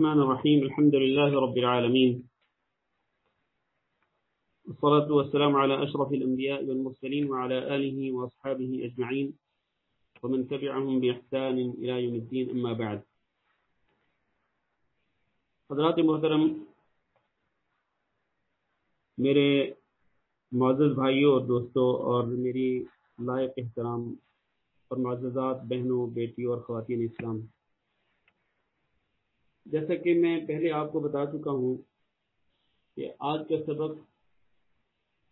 الرحمن الرحيم الحمد لله رب العالمين والصلاة والسلام على أشرف الأنبياء والمرسلين وعلى آله وأصحابه أجمعين ومن تبعهم بإحسان إلى يوم الدين أما بعد. حضرات محترم، میرے معزز بھائیوں اور دوستوں اور میری لائق احترام اور معززات بہنوں، بیٹیوں اور خواتین اسلام، جیسا کہ میں پہلے آپ کو بتا چکا ہوں کہ آج کا سبق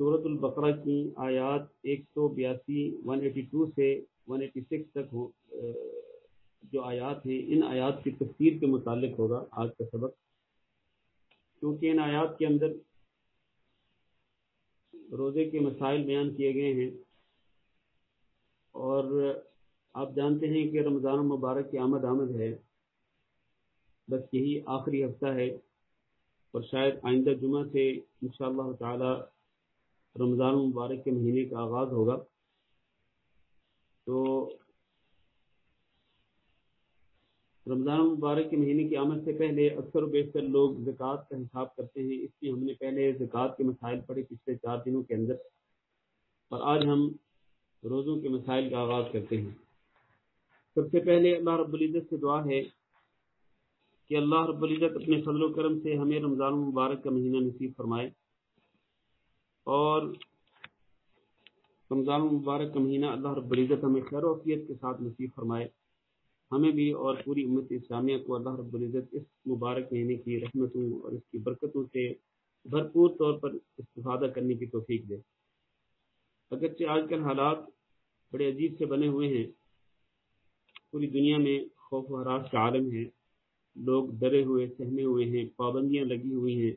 سورۃ البقرہ کی آیات 182 182 سے 186 تک جو آیات ہیں، ان آیات کی تفسیر کے متعلق ہوگا آج کا سبق، کیونکہ ان آیات کے اندر روزے کے مسائل بیان کیے گئے ہیں، اور آپ جانتے ہیں کہ رمضان المبارک کی آمد ہے، بس یہی آخری ہفتہ ہے، اور شاید آئندہ جمعہ سے انشاءاللہ تعالی رمضان المبارک کے مہینے کا آغاز ہوگا. تو رمضان المبارک کے مہینے کی آمد سے پہلے اکثر و بیشتر لوگ زکوٰۃ کا حساب کرتے ہیں، اس لیے ہم نے پہلے زکوٰۃ کے مسائل پڑھے پچھلے 4 دنوں کے اندر، اور آج ہم روزوں کے مسائل کا آغاز کرتے ہیں. سب سے پہلے اللہ رب العزت سے دعا ہے کہ اللہ رب العزت اپنے فضل و کرم سے ہمیں رمضان المبارک کا مہینہ نصیب فرمائے، اور رمضان المبارک کا مہینہ اللہ رب العزت ہمیں خیر و عافیت کے ساتھ نصیب فرمائے. ہمیں بھی اور پوری امت اسلامیہ کو اللہ رب العزت اس مبارک مہینے کی رحمتوں اور اس کی برکتوں سے بھرپور طور پر استفادہ کرنے کی توفیق دے. اگرچہ آج کل حالات بڑے عجیب سے بنے ہوئے ہیں، پوری دنیا میں خوف و ہراس کا عالم ہے، لوگ ڈرے ہوئے سہمے ہوئے ہیں، پابندیاں لگی ہوئی ہیں،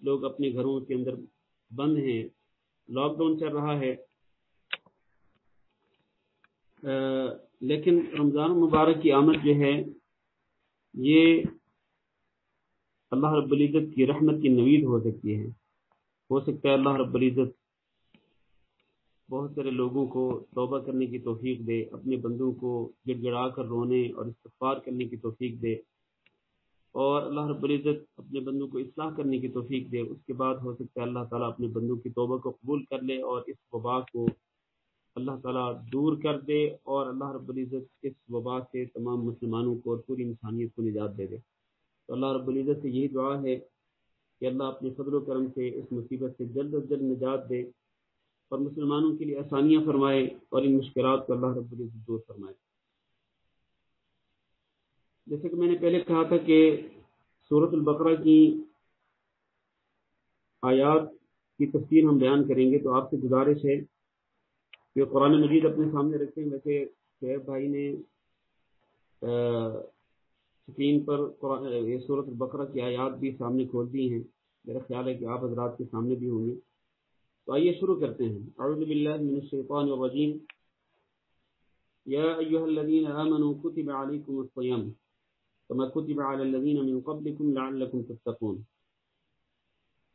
لوگ اپنے گھروں کے اندر بند ہیں، لاک ڈاؤن چل رہا ہے. لیکن رمضان مبارک کی آمد جو ہے، یہ اللہ رب العزت کی رحمت کی نوید ہو سکتی ہے. ہو سکتا ہے اللہ رب العزت بہت سارے لوگوں کو توبہ کرنے کی توفیق دے، اپنے بندوں کو گڑ گڑا کر رونے اور استغفار کرنے کی توفیق دے، اور اللہ رب العزت اپنے بندوں کو اصلاح کرنے کی توفیق دے. اس کے بعد ہو سکتا ہے اللہ تعالیٰ اپنے بندوں کی توبہ کو قبول کر لے اور اس وبا کو اللہ تعالیٰ دور کر دے، اور اللہ رب العزت اس وبا سے تمام مسلمانوں کو اور پوری انسانیت کو نجات دے دے. تو اللہ رب العزت سے یہی دعا ہے کہ اللہ اپنے فضل و کرم سے اس مصیبت سے جلد از جلد نجات دے اور مسلمانوں کے لیے آسانیاں فرمائے، اور ان مشکلات کو اللہ رب العزت دور فرمائے. جیسے کہ میں نے پہلے کہا تھا کہ سورۃ البقرہ کی آیات کی تفسیر ہم بیان کریں گے، تو آپ سے گزارش ہے کہ قرآن مجید اپنے سامنے رکھیں. ویسے شعیب بھائی نے اسکرین پر یہ سورۃ البقرہ کی آیات بھی سامنے کھول دی ہیں، میرا خیال ہے کہ آپ حضرات کے سامنے بھی ہوں گی. تو آئیے شروع کرتے ہیں. اعوذ باللہ من الشیطان الرجیم. یا ایھا الذین آمنوا کتب علیکم الصیام کما کتب علی الذین من قبلکم لعلکم تتقون.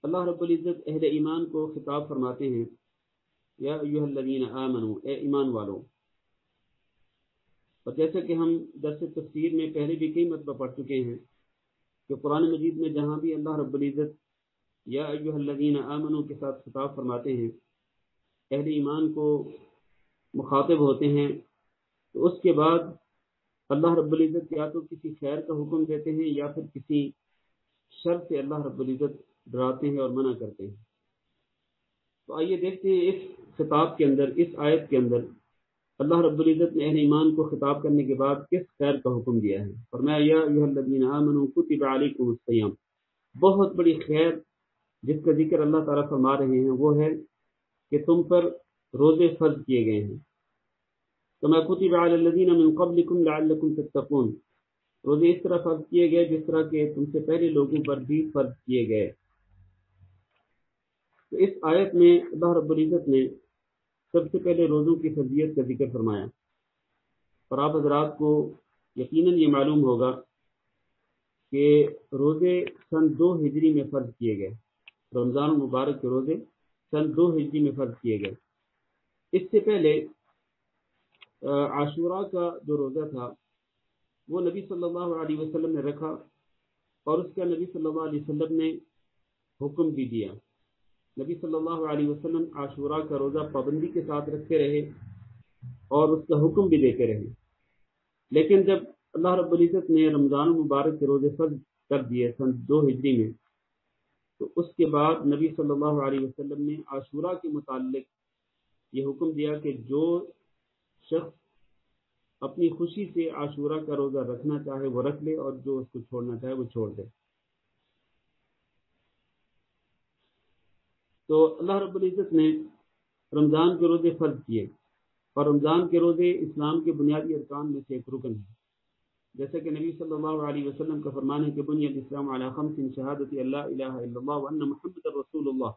اللہ رب العزت اہل ایمان کو خطاب فرماتے ہیں، یا ایھا الذین آمنوا، اے ایمان والو. اور جیسا کہ ہم درس تفسیر میں پہلے بھی کئی مرتبہ پڑھ چکے ہیں کہ قرآن مجید میں جہاں بھی اللہ رب العزت یا ایھا الذین آمنوا کے ساتھ خطاب فرماتے ہیں، اہل ایمان کو مخاطب ہوتے ہیں، تو اس کے بعد اللہ رب العزت یا تو کسی خیر کا حکم دیتے ہیں یا پھر کسی شر سے اللہ رب العزت ڈراتے ہیں اور منع کرتے ہیں. تو آئیے دیکھتے ہیں اس خطاب کے اندر، اس آیت کے اندر اللہ رب العزت نے اہل ایمان کو خطاب کرنے کے بعد کس خیر کا حکم دیا ہے. فرمایا یا ایھا الذین آمنوا کتب علیکم الصیام. بہت بڑی خیر جس کا ذکر اللہ تعالیٰ فرما رہے ہیں وہ ہے کہ تم پر روزے فرض کیے گئے ہیں. کما کتب علی الذین من قبلکم لعلکم تتقون. روزے اس طرح فرض کیے گئے جس طرح کہ تم سے پہلے لوگوں پر بھی فرض کیے گئے. تو اس آیت میں اللہ رب العزت نے سب سے پہلے روزوں کی فرضیت کا ذکر فرمایا، اور آپ حضرات کو یقیناً یہ معلوم ہوگا کہ روزے سن 2 ہجری میں فرض کیے گئے. رمضان المبارک کے روزے سن 2 ہجری میں فرض کیے گئے. اس سے پہلے عاشوراء کا جو روزہ تھا وہ نبی صلی اللہ علیہ وسلم نے رکھا، اور اس کا نبی صلی اللہ علیہ وسلم نے حکم بھی دیا۔ نبی صلی اللہ علیہ وسلم عاشوراء کا روزہ پابندی کے ساتھ رکھتے رہے اور اس کا حکم بھی دیتے رہے، لیکن جب اللہ رب العزت نے رمضان المبارک کے روزے فرض کر دیے سن 2 ہجری میں، تو اس کے بعد نبی صلی اللہ علیہ وسلم نے عاشوراء کے متعلق یہ حکم دیا کہ جو شخص اپنی خوشی سے عاشوراء کا روزہ رکھنا چاہے وہ رکھ لے، اور جو اس کو چھوڑنا چاہے وہ چھوڑ دے۔ تو اللہ رب العزت نے رمضان کے روزے فرض کیے، اور رمضان کے روزے اسلام کے بنیادی ارکان میں سے ایک رکن ہے، جیسے کہ نبی صلی اللہ علیہ وسلم کا فرمان ہے کہ بنی الاسلام علی خمس شہادت اللہ الہ الا اللہ وان محمد رسول اللہ،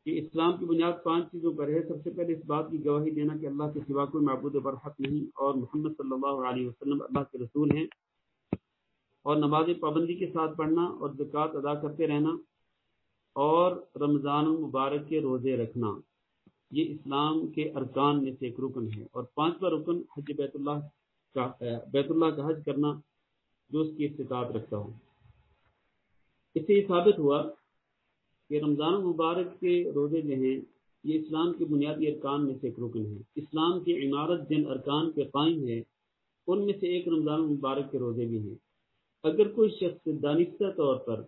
کہ اسلام کی بنیاد 5 چیزوں پر ہے۔ سب سے پہلے اس بات کی گواہی دینا کہ اللہ کے سوا کوئی معبود برحق نہیں، اور محمد صلی اللہ علیہ وسلم اللہ کے رسول ہیں، اور نماز پابندی کے ساتھ پڑھنا اور زکوٰۃ ادا کرتے رہنا، اور رمضان المبارک کے روزے رکھنا، یہ اسلام کے ارکان میں سے ایک رکن ہے۔ اور 5واں رکن حج بیت اللہ کا حج کرنا، جو اس کی استطاعت رکھتا ہو۔ اس سے یہ ثابت ہوا کہ رمضان المبارک کے روزے جو ہیں یہ اسلام کے بنیادی ارکان میں سے ایک رکن ہے۔ اسلام کی عمارت جن ارکان پہ قائم ہے ان میں سے ایک رمضان المبارک کے روزے بھی ہیں۔ اگر کوئی شخص دانستہ طور پر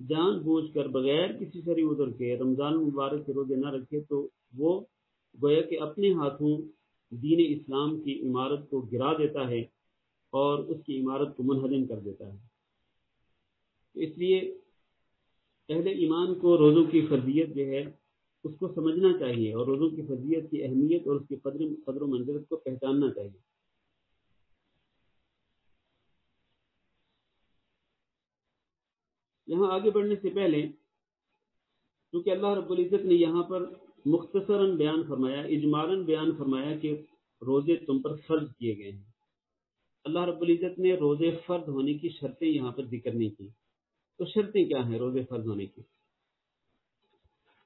جان بوجھ کر بغیر کسی شرعی عذر کے رمضان المبارک کے روزے نہ رکھے تو وہ گویا کہ اپنے ہاتھوں دین اسلام کی عمارت کو گرا دیتا ہے اور اس کی عمارت کو منہدم کر دیتا ہے۔ اس لیے اہل ایمان کو روزوں کی فرضیت جو ہے اس کو سمجھنا چاہیے، اور روزوں کی فرضیت کی اہمیت اور اس کی قدر و منزلت کو پہچاننا چاہیے۔ یہاں آگے بڑھنے سے پہلے کیونکہ اللہ رب العزت نے یہاں پر مختصراً بیان فرمایا، اجمالاً بیان فرمایا کہ روزے تم پر فرض کیے گئے ہیں، اللہ رب العزت نے روزے فرض ہونے کی شرطیں یہاں پر ذکر نہیں کی۔ تو شرطیں کیا ہیں روزے فرض ہونے کی؟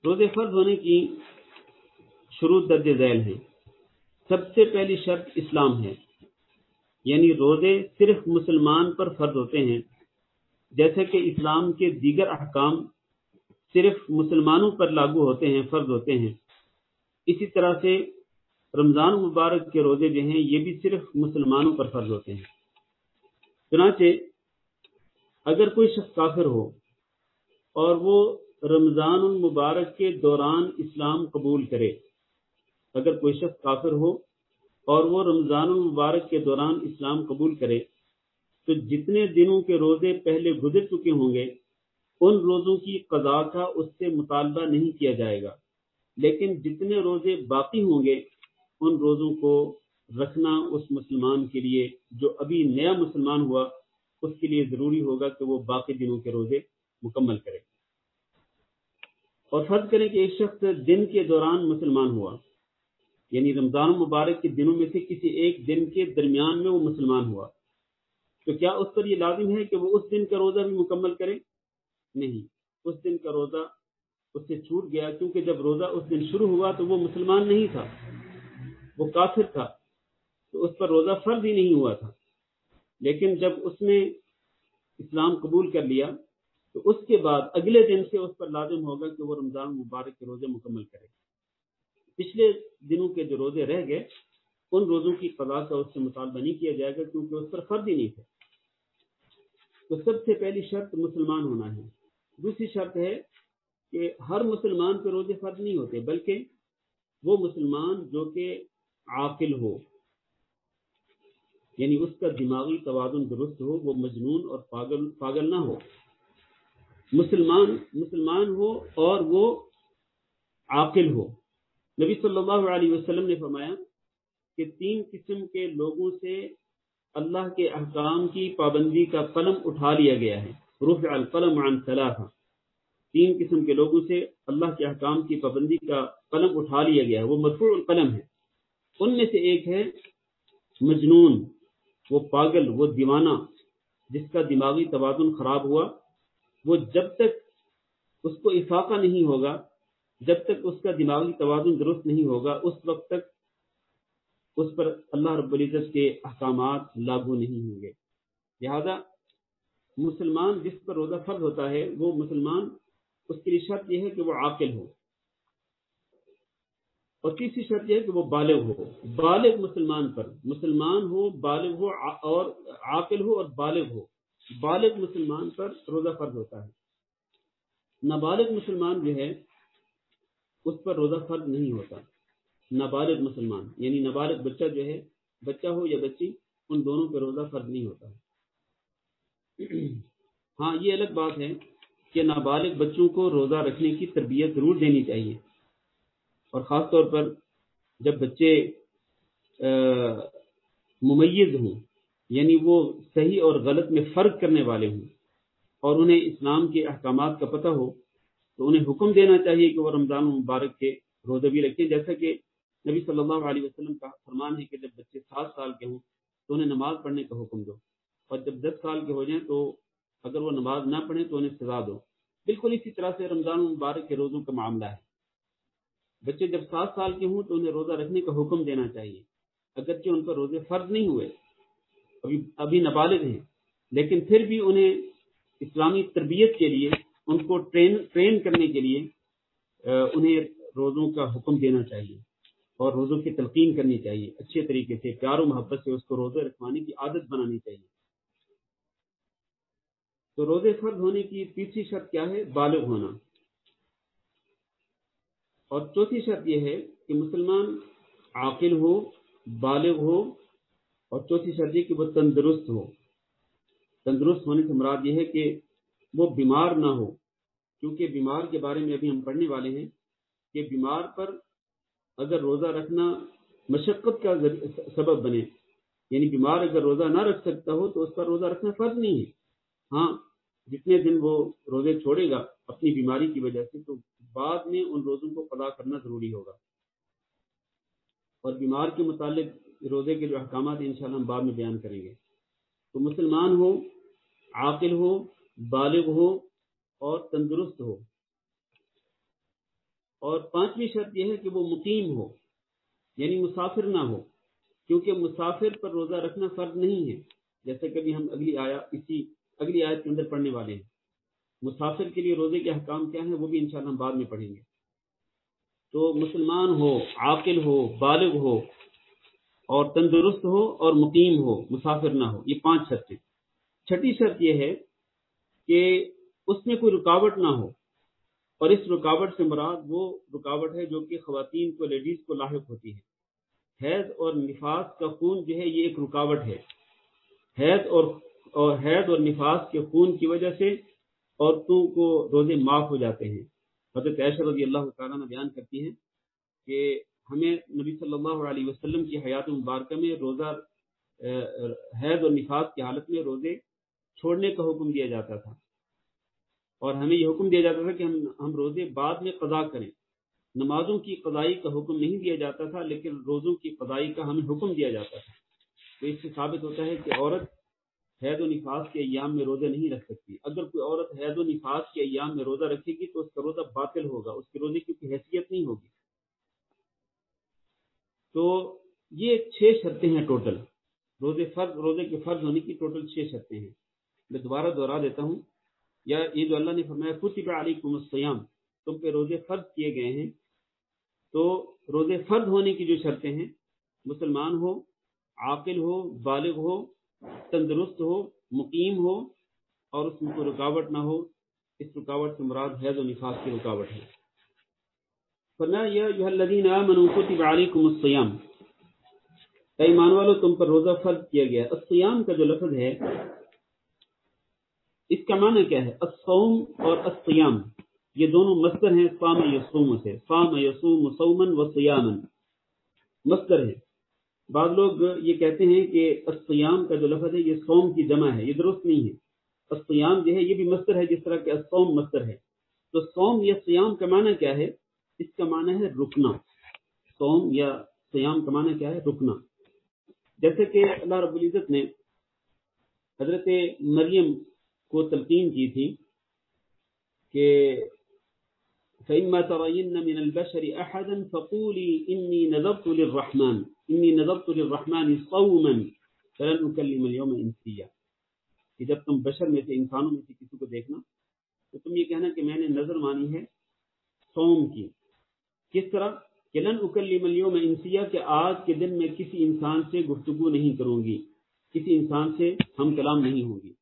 روزے فرض ہونے کی شروط درج ذیل ہیں۔ سب سے پہلی شرط اسلام ہے، یعنی روزے صرف مسلمان پر فرض ہوتے ہیں، جیسے کہ اسلام کے دیگر احکام صرف مسلمانوں پر لاگو ہوتے ہیں، فرض ہوتے ہیں، اسی طرح سے رمضان مبارک کے روزے جو ہیں یہ بھی صرف مسلمانوں پر فرض ہوتے ہیں۔ چنانچہ اگر کوئی شخص کافر ہو اور وہ رمضان المبارک کے دوران اسلام قبول کرے، اگر کوئی شخص کافر ہو اور وہ رمضان المبارک کے دوران اسلام قبول کرے تو جتنے دنوں کے روزے پہلے گزر چکے ہوں گے ان روزوں کی قضاء کا اس سے مطالبہ نہیں کیا جائے گا، لیکن جتنے روزے باقی ہوں گے ان روزوں کو رکھنا اس مسلمان کے لیے جو ابھی نیا مسلمان ہوا اس کے لیے ضروری ہوگا کہ وہ باقی دنوں کے روزے مکمل کرے۔ اور فرض کریں کہ ایک شخص دن کے دوران مسلمان ہوا، یعنی رمضان مبارک کے دنوں میں سے کسی ایک دن کے درمیان میں وہ مسلمان ہوا، تو کیا اس پر یہ لازم ہے کہ وہ اس دن کا روزہ بھی مکمل کرے؟ نہیں، اس دن کا روزہ اس سے چھوٹ گیا، کیونکہ جب روزہ اس دن شروع ہوا تو وہ مسلمان نہیں تھا، وہ کافر تھا، تو اس پر روزہ فرض ہی نہیں ہوا تھا۔ لیکن جب اس نے اسلام قبول کر لیا تو اس کے بعد اگلے دن سے اس پر لازم ہوگا کہ وہ رمضان مبارک کے روزے مکمل کرے۔ پچھلے دنوں کے جو روزے رہ گئے ان روزوں کی قضاء کا اس سے مطالبہ نہیں کیا جائے گا، کیونکہ اس پر فرض ہی نہیں تھے۔ تو سب سے پہلی شرط مسلمان ہونا ہے۔ دوسری شرط ہے کہ ہر مسلمان پہ روزے فرض نہیں ہوتے، بلکہ وہ مسلمان جو کہ عاقل ہو، یعنی اس کا دماغی توازن درست ہو، وہ مجنون اور پاگل نہ ہو، مسلمان ہو اور وہ عاقل ہو۔ نبی صلی اللہ علیہ وسلم نے فرمایا کہ 3 قسم کے لوگوں سے اللہ کے احکام کی پابندی کا قلم اٹھا لیا گیا ہے، رفع القلم عن 3۔ 3 قسم کے لوگوں سے اللہ کے احکام کی پابندی کا قلم اٹھا لیا گیا ہے، وہ مرفوع القلم ہے۔ ان میں سے ایک ہے مجنون، وہ پاگل، وہ دیوانہ، جس کا دماغی توازن خراب ہوا، وہ جب تک اس کو افاقہ نہیں ہوگا، جب تک اس کا دماغی توازن درست نہیں ہوگا، اس وقت تک اس پر اللہ رب العزت کے احکامات لاگو نہیں ہوں گے۔ لہذا مسلمان جس پر روزہ فرض ہوتا ہے وہ مسلمان، اس کے لیے شرط یہ ہے کہ وہ عاقل ہو، اور تیسری شرط یہ ہے کہ وہ بالغ ہو۔ بالغ مسلمان پر، مسلمان ہو، بالغ ہو اور عاقل ہو اور بالغ ہو، بالغ مسلمان پر روزہ فرض ہوتا ہے۔ نابالغ مسلمان جو ہے اس پر روزہ فرض نہیں ہوتا۔ نابالغ مسلمان یعنی نابالغ بچہ جو ہے، بچہ ہو یا بچی، ان دونوں پہ روزہ فرض نہیں ہوتا۔ ہاں یہ الگ بات ہے کہ نابالغ بچوں کو روزہ رکھنے کی تربیت ضرور دینی چاہیے، اور خاص طور پر جب بچے ممیز ہوں، یعنی وہ صحیح اور غلط میں فرق کرنے والے ہوں، اور انہیں اسلام کے احکامات کا پتہ ہو، تو انہیں حکم دینا چاہیے کہ وہ رمضان مبارک کے روزے بھی رکھیں، جیسا کہ نبی صلی اللہ علیہ وسلم کا فرمان ہے کہ جب بچے 7 سال کے ہوں تو انہیں نماز پڑھنے کا حکم دو، اور جب 10 سال کے ہو جائیں تو اگر وہ نماز نہ پڑھیں تو انہیں سزا دو۔ بالکل اسی طرح سے رمضان مبارک کے روزوں کا معاملہ ہے۔ بچے جب 7 سال کے ہوں تو انہیں روزہ رکھنے کا حکم دینا چاہیے، اگرچہ ان پر روزے فرض نہیں ہوئے، ابھی نابالغ ہیں، لیکن پھر بھی انہیں اسلامی تربیت کے لیے، ان کو ٹرین کرنے کے لیے انہیں روزوں کا حکم دینا چاہیے، اور روزوں کی تلقین کرنی چاہیے، اچھے طریقے سے پیار و محبت سے اس کو روزے رکھوانے کی عادت بنانی چاہیے۔ تو روزے فرض ہونے کی تیسری شرط کیا ہے؟ بالغ ہونا، اور چوتھی شرط یہ ہے کہ مسلمان عاقل ہو، بالغ ہو، اور چوتھی شرط یہ کہ وہ تندرست ہو۔ تندرست ہونے سے مراد یہ ہے کہ وہ بیمار نہ ہو، کیونکہ بیمار کے بارے میں ابھی ہم پڑھنے والے ہیں کہ بیمار پر اگر روزہ رکھنا مشقت کا سبب بنے، یعنی بیمار اگر روزہ نہ رکھ سکتا ہو تو اس پر روزہ رکھنا فرض نہیں ہے۔ ہاں جتنے دن وہ روزے چھوڑے گا اپنی بیماری کی وجہ سے، تو بعد میں ان روزوں کو قضا کرنا ضروری ہوگا، اور بیمار کے متعلق روزے کے جو احکامات ہیں انشاءاللہ ہم بعد میں بیان کریں گے۔ تو مسلمان ہو، عاقل ہو، بالغ ہو اور تندرست ہو، اور پانچویں شرط یہ ہے کہ وہ مقیم ہو، یعنی مسافر نہ ہو، کیونکہ مسافر پر روزہ رکھنا فرض نہیں ہے، جیسے کہ ہم اگلی آیت کے اندر پڑھنے والے ہیں۔ مسافر کے لیے روزے کے احکام کیا ہیں وہ بھی انشاءاللہ ہم بعد میں پڑھیں گے۔ تو مسلمان ہو، عاقل ہو، بالغ ہو اور تندرست ہو اور مقیم ہو، مسافر نہ ہو، یہ 5 شرطیں۔ چھٹی شرط یہ ہے کہ اس میں کوئی رکاوٹ نہ ہو، اور اس رکاوٹ سے مراد وہ رکاوٹ ہے جو کہ خواتین کو، لیڈیز کو لاحق ہوتی ہے۔ حیض اور نفاس کا خون جو ہے یہ ایک رکاوٹ ہے۔ حیض اور نفاس کے خون کی وجہ سے عورتوں کو روزے معاف ہو جاتے ہیں۔ حضرت عائشہ رضی اللہ تعالیٰ عنہ بیان کرتی ہیں کہ ہمیں نبی صلی اللہ علیہ وسلم کی حیات مبارکہ میں روزہ حیض اور نفاس کی حالت میں روزے چھوڑنے کا حکم دیا جاتا تھا، اور ہمیں یہ حکم دیا جاتا تھا کہ ہم روزے بعد میں قضا کریں۔ نمازوں کی قضائی کا حکم نہیں دیا جاتا تھا، لیکن روزوں کی قضائی کا ہمیں حکم دیا جاتا تھا۔ تو اس سے ثابت ہوتا ہے کہ عورت حیض و نفاس کے ایام میں روزے نہیں رکھ سکتی۔ اگر کوئی عورت حیض و نفاس کے ایام میں روزہ رکھے گی تو اس کا روزہ باطل ہوگا، اس کے روزے کی کوئی حیثیت نہیں ہوگی۔ تو یہ 6 شرطیں ہیں ٹوٹل، روزے کے فرض ہونے کی ٹوٹل 6 شرطیں ہیں۔ میں دوبارہ دوہرا دیتا ہوں، یہ جو اللہ نے فرمایا کتب علیکم الصیام، تم پہ روزے فرض کیے گئے ہیں، تو روزے فرض ہونے کی جو شرطیں ہیں، مسلمان ہو، عاقل ہو، بالغ ہو، تندرست ہو، مقیم ہو، اور اس میں کوئی رکاوٹ نہ ہو۔ اس رکاوٹ سے مراد حیض و نفاس کی رکاوٹ ہے۔ فرمایا یا ایھا الذین آمنوا کتب علیکم الصیام، اے ایمان والو تم پر روزہ فرض کیا گیا۔ الصیام کا جو لفظ ہے اس کا معنی کیا ہے؟ الصوم اور الصیام یہ دونوں مصدر ہیں صام یصوم سے، صام یصوم صوما و صیاما مصدر ہے۔ بعض لوگ یہ کہتے ہیں کہ الصیام کا جو لفظ ہے یہ صوم کی جمع ہے، یہ درست نہیں ہے۔ الصیام جو ہے یہ بھی مصدر ہے جس طرح کہ الصوم مصدر ہے۔ تو صوم یا صیام کا معنی کیا ہے؟ اس کا معنی ہے رکنا۔ صوم یا صیام کا معنی کیا ہے؟ رکنا۔ جیسے کہ اللہ رب العزت نے حضرت مریم کو تلقین کی تھی کہ فَإِمَّا تَرَيِنَّ مِنَ الْبَشَرِ أَحَدًا فَقُولِي إِنِّي نَذَرْتُ لِلرَّحْمَنِ صَوْمًا فَلَنْ أُكَلِّمَ الْيَوْمَ إِنسِيًّا۔ کہ جب تم بشر میں سے انسانوں میں سے کسی کو دیکھنا تو تم یہ کہنا کہ میں نے نظر مانی ہے صوم کی. کس طرح کہ لن اکلم اليوم انسیہ کہ آج کے دن میں کسی انسان سے گفتگو نہیں کروں گی, کسی انسان سے ہم کلام نہیں ہوں گی.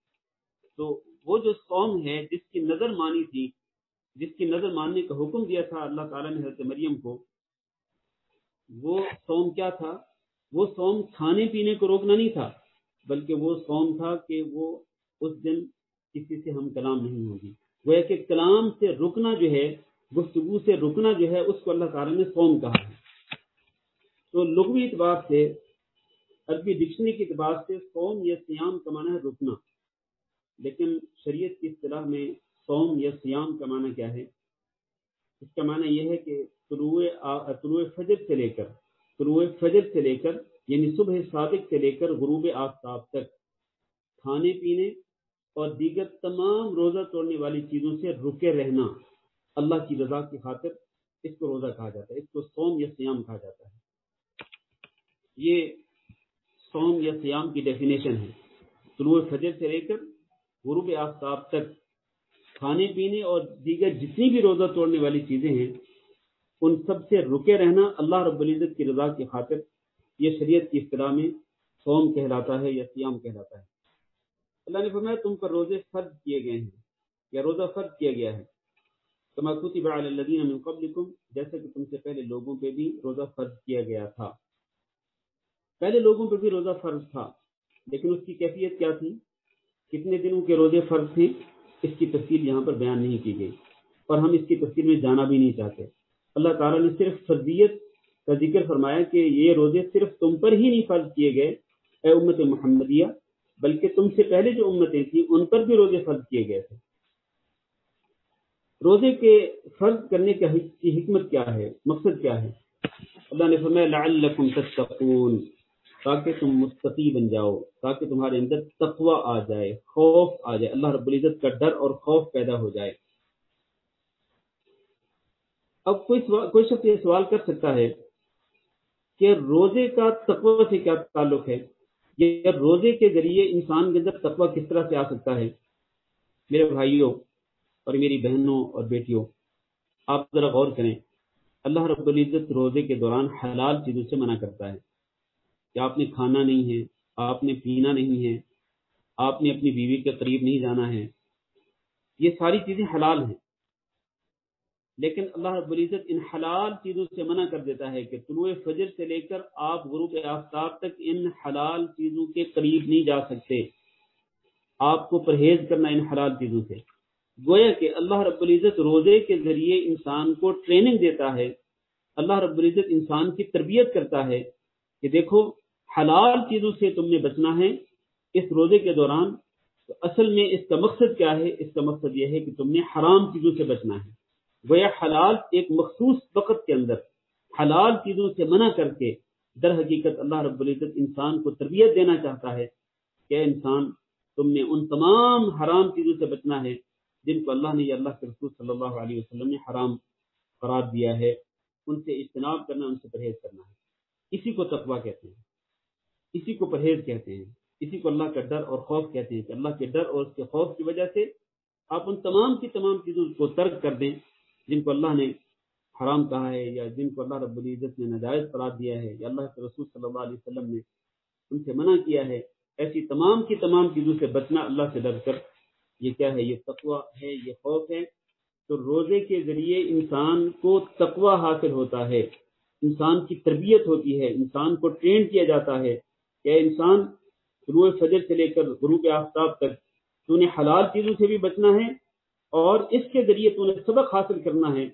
تو وہ جو صوم ہے جس کی نظر مانی تھی, جس کی نظر ماننے کا حکم دیا تھا اللہ تعالیٰ نے حضرت مریم کو, وہ صوم کیا تھا؟ وہ صوم کھانے پینے کو روکنا نہیں تھا, بلکہ وہ صوم تھا کہ وہ اس دن کسی سے ہم کلام نہیں ہوگی. وہ ہے کہ کلام سے رکنا جو ہے, گفتگو سے رکنا جو ہے, اس کو اللہ تعالیٰ نے صوم کہا ہے. تو لغوی اعتبار سے, عربی ڈکشنری کے اعتبار سے صوم یا سیام کا معنی ہے رکنا, لیکن شریعت کی اصطلاح میں صوم یا سیام کا معنی کیا ہے؟ اس کا معنی یہ ہے کہ طلوع فجر سے لے کر یعنی صبح صادق سے لے کر غروب آفتاب تک کھانے پینے اور دیگر تمام روزہ توڑنے والی چیزوں سے رکے رہنا اللہ کی رضا کی خاطر, اس کو روزہ کہا جاتا ہے, اس کو صوم یا سیام کہا جاتا ہے. یہ صوم یا سیام کی ڈیفینیشن ہے. طلوع فجر سے لے کر غروب آفتاب تک کھانے پینے اور دیگر جتنی بھی روزہ توڑنے والی چیزیں ہیں ان سب سے رکے رہنا اللہ رب العزت کی رضا کی خاطر, یہ شریعت کی اصطلاح میں صوم کہلاتا ہے یا سیام کہلاتا ہے. اللہ نے فرمایا تم پر روزے فرض کیے گئے ہیں یا روزہ فرض کیا گیا ہے, کما کتب علی الذین من قبلکم, جیسے کہ تم سے پہلے لوگوں پہ بھی روزہ فرض کیا گیا تھا. پہلے لوگوں پہ بھی روزہ فرض تھا, لیکن اس کی کیفیت کیا تھی, کتنے دنوں کے روزے فرض تھے, اس کی تفصیل یہاں پر بیان نہیں کی گئی اور ہم اس کی تفصیل میں جانا بھی نہیں چاہتے. اللہ تعالیٰ نے صرف فرضیت کا ذکر فرمایا کہ یہ روزے صرف تم پر ہی نہیں فرض کیے گئے اے امت محمدیہ, بلکہ تم سے پہلے جو امتیں تھیں ان پر بھی روزے فرض کیے گئے تھے. روزے کے فرض کرنے کی حکمت کیا ہے, مقصد کیا ہے؟ اللہ نے فرمایا لعلکم تتقون, تاکہ تم متقی بن جاؤ, تاکہ تمہارے اندر تقوی آ جائے, خوف آ جائے, اللہ رب العزت کا ڈر اور خوف پیدا ہو جائے. اب کوئی شخص یہ سوال کر سکتا ہے کہ روزے کا تقوی سے کیا تعلق ہے, یا روزے کے ذریعے انسان کے اندر تقوی کس طرح سے آ سکتا ہے؟ میرے بھائیوں اور میری بہنوں اور بیٹیوں, آپ ذرا غور کریں. اللہ رب العزت روزے کے دوران حلال چیزوں سے منع کرتا ہے کہ آپ نے کھانا نہیں ہے, آپ نے پینا نہیں ہے, آپ نے اپنی بیوی کے قریب نہیں جانا ہے. یہ ساری چیزیں حلال ہیں, لیکن اللہ رب العزت ان حلال چیزوں سے منع کر دیتا ہے کہ طلوع فجر سے لے کر آپ غروب آفتاب تک ان حلال چیزوں کے قریب نہیں جا سکتے, آپ کو پرہیز کرنا ان حلال چیزوں سے. گویا کہ اللہ رب العزت روزے کے ذریعے انسان کو ٹریننگ دیتا ہے, اللہ رب العزت انسان کی تربیت کرتا ہے کہ دیکھو حلال چیزوں سے تم نے بچنا ہے اس روزے کے دوران. تو اصل میں اس کا مقصد کیا ہے؟ اس کا مقصد یہ ہے کہ تم نے حرام چیزوں سے بچنا ہے. گویا حلال ایک مخصوص وقت کے اندر حلال چیزوں سے منع کر کے در حقیقت اللہ رب العزت انسان کو تربیت دینا چاہتا ہے کہ انسان تم نے ان تمام حرام چیزوں سے بچنا ہے جن کو اللہ نے یا اللہ کے رسول صلی اللہ علیہ وسلم نے حرام قرار دیا ہے. ان سے اجتناب کرنا, ان سے پرہیز کرنا ہے. اسی کو تقویٰ کہتے ہیں, اسی کو پرہیز کہتے ہیں, اسی کو اللہ کا ڈر اور خوف کہتے ہیں کہ اللہ کے ڈر اور اس کے خوف کی وجہ سے آپ ان تمام کی تمام چیزوں کو ترک کر دیں جن کو اللہ نے حرام کہا ہے یا جن کو اللہ رب العزت نے ناجائز قرار دیا ہے یا اللہ کے رسول صلی اللہ علیہ وسلم نے ان سے منع کیا ہے. ایسی تمام کی تمام چیزوں سے بچنا اللہ سے ڈر کر, یہ کیا ہے؟ یہ تقویٰ ہے, یہ خوف ہے. تو روزے کے ذریعے انسان کو تقویٰ حاصل ہوتا ہے, انسان کی تربیت ہوتی ہے, انسان کو ٹرین کیا جاتا ہے کہ انسان طلوع فجر سے لے کر غروب آفتاب تک تو نے حلال چیزوں سے بھی بچنا ہے اور اس کے ذریعے تو نے سبق حاصل کرنا ہے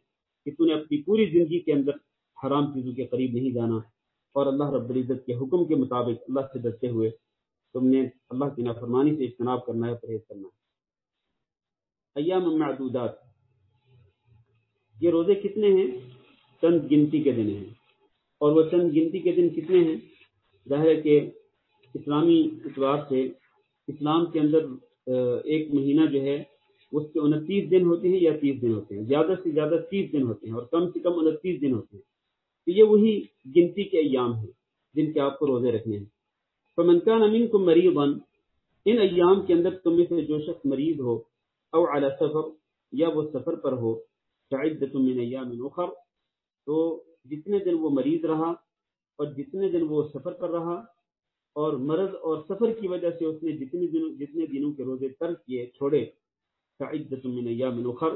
کہ تو نے اپنی پوری زندگی کے اندر حرام چیزوں کے قریب نہیں جانا اور اللہ رب العزت کے حکم کے مطابق اللہ سے ڈرتے ہوئے تم نے اللہ کی نافرمانی سے اجتناب کرنا ہے, پرہیز کرنا ہے. ایام معدودات, یہ روزے کتنے ہیں؟ چند گنتی کے دن ہیں. اور وہ چند گنتی کے دن کتنے ہیں؟ ظاہر ہے کہ اسلامی اعتبار سے اسلام کے اندر ایک مہینہ جو ہے اس کے 29 دن ہوتے ہیں یا 30 دن ہوتے ہیں, زیادہ سے زیادہ 30 دن ہوتے ہیں اور کم سے کم 29 دن ہوتے ہیں. تو یہ وہی گنتی کے ایام ہیں جن کے آپ کو روزے رکھنے ہیں. فمن کان منکم مریضا, ان ایام کے اندر تم میں سے جو شخص مریض ہو او علی سفر یا وہ سفر پر ہو فعدۃ من ایام اخر، تو جتنے دن وہ مریض رہا اور جتنے دن وہ سفر پر رہا اور مرض اور سفر کی وجہ سے اس نے جتنے دنوں کے روزے ترک کیے چھوڑے فعدۃ من ایام اخر،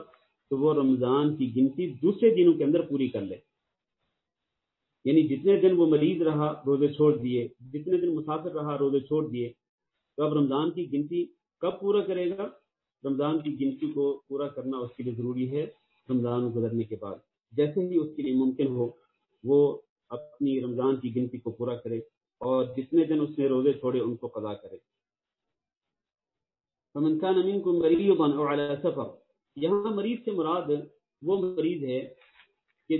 تو وہ رمضان کی گنتی دوسرے دنوں کے اندر پوری کر لے۔ یعنی جتنے دن وہ مریض رہا روزے چھوڑ دیے، جتنے دن مسافر رہا روزے چھوڑ دیے، تو اب رمضان کی گنتی کب پورا کرے گا؟ رمضان کی گنتی کو پورا کرنا اس کے لیے ضروری ہے رمضان گزرنے کے بعد۔ جیسے ہی اس کے لیے ممکن ہو وہ اپنی رمضان کی گنتی کو پورا کرے اور جتنے دن اس نے روزے چھوڑے ان کو قضا کرے۔ فمن كان منكم مريضا او على سفر، یہاں مریض سے مراد وہ مریض ہے کہ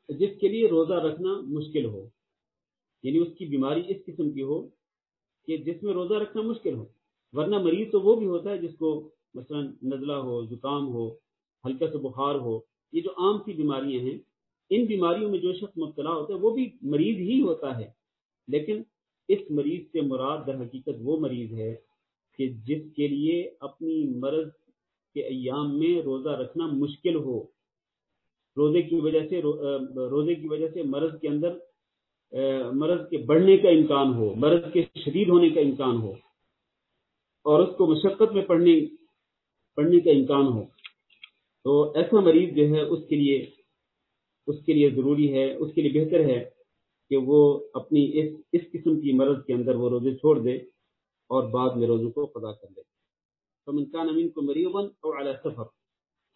جس کے لیے روزہ رکھنا مشکل ہو، یعنی اس کی بیماری اس قسم کی ہو کہ جس میں روزہ رکھنا مشکل ہو۔ ورنہ مریض تو وہ بھی ہوتا ہے جس کو مثلا نزلہ ہو، زکام ہو، ہلکا سے بخار ہو، یہ جو عام سی بیماریاں ہیں، ان بیماریوں میں جو شخص مبتلا ہوتا ہے وہ بھی مریض ہی ہوتا ہے، لیکن اس مریض سے مراد در حقیقت وہ مریض ہے کہ جس کے لیے اپنی مرض کے ایام میں روزہ رکھنا مشکل ہو، روزے کی وجہ سے مرض کے اندر مرض کے بڑھنے کا امکان ہو، مرض کے شدید ہونے کا امکان ہو اور اس کو مشقت میں پڑھنے کا امکان ہو، تو ایسا مریض جو ہے اس کے لیے ضروری ہے، اس کے لیے بہتر ہے کہ وہ اپنی اس قسم کی مرض کے اندر وہ روزے چھوڑ دے اور بعد میں روزوں کو قضا کر لے۔ فمن كان منكم مريضا او على سفر،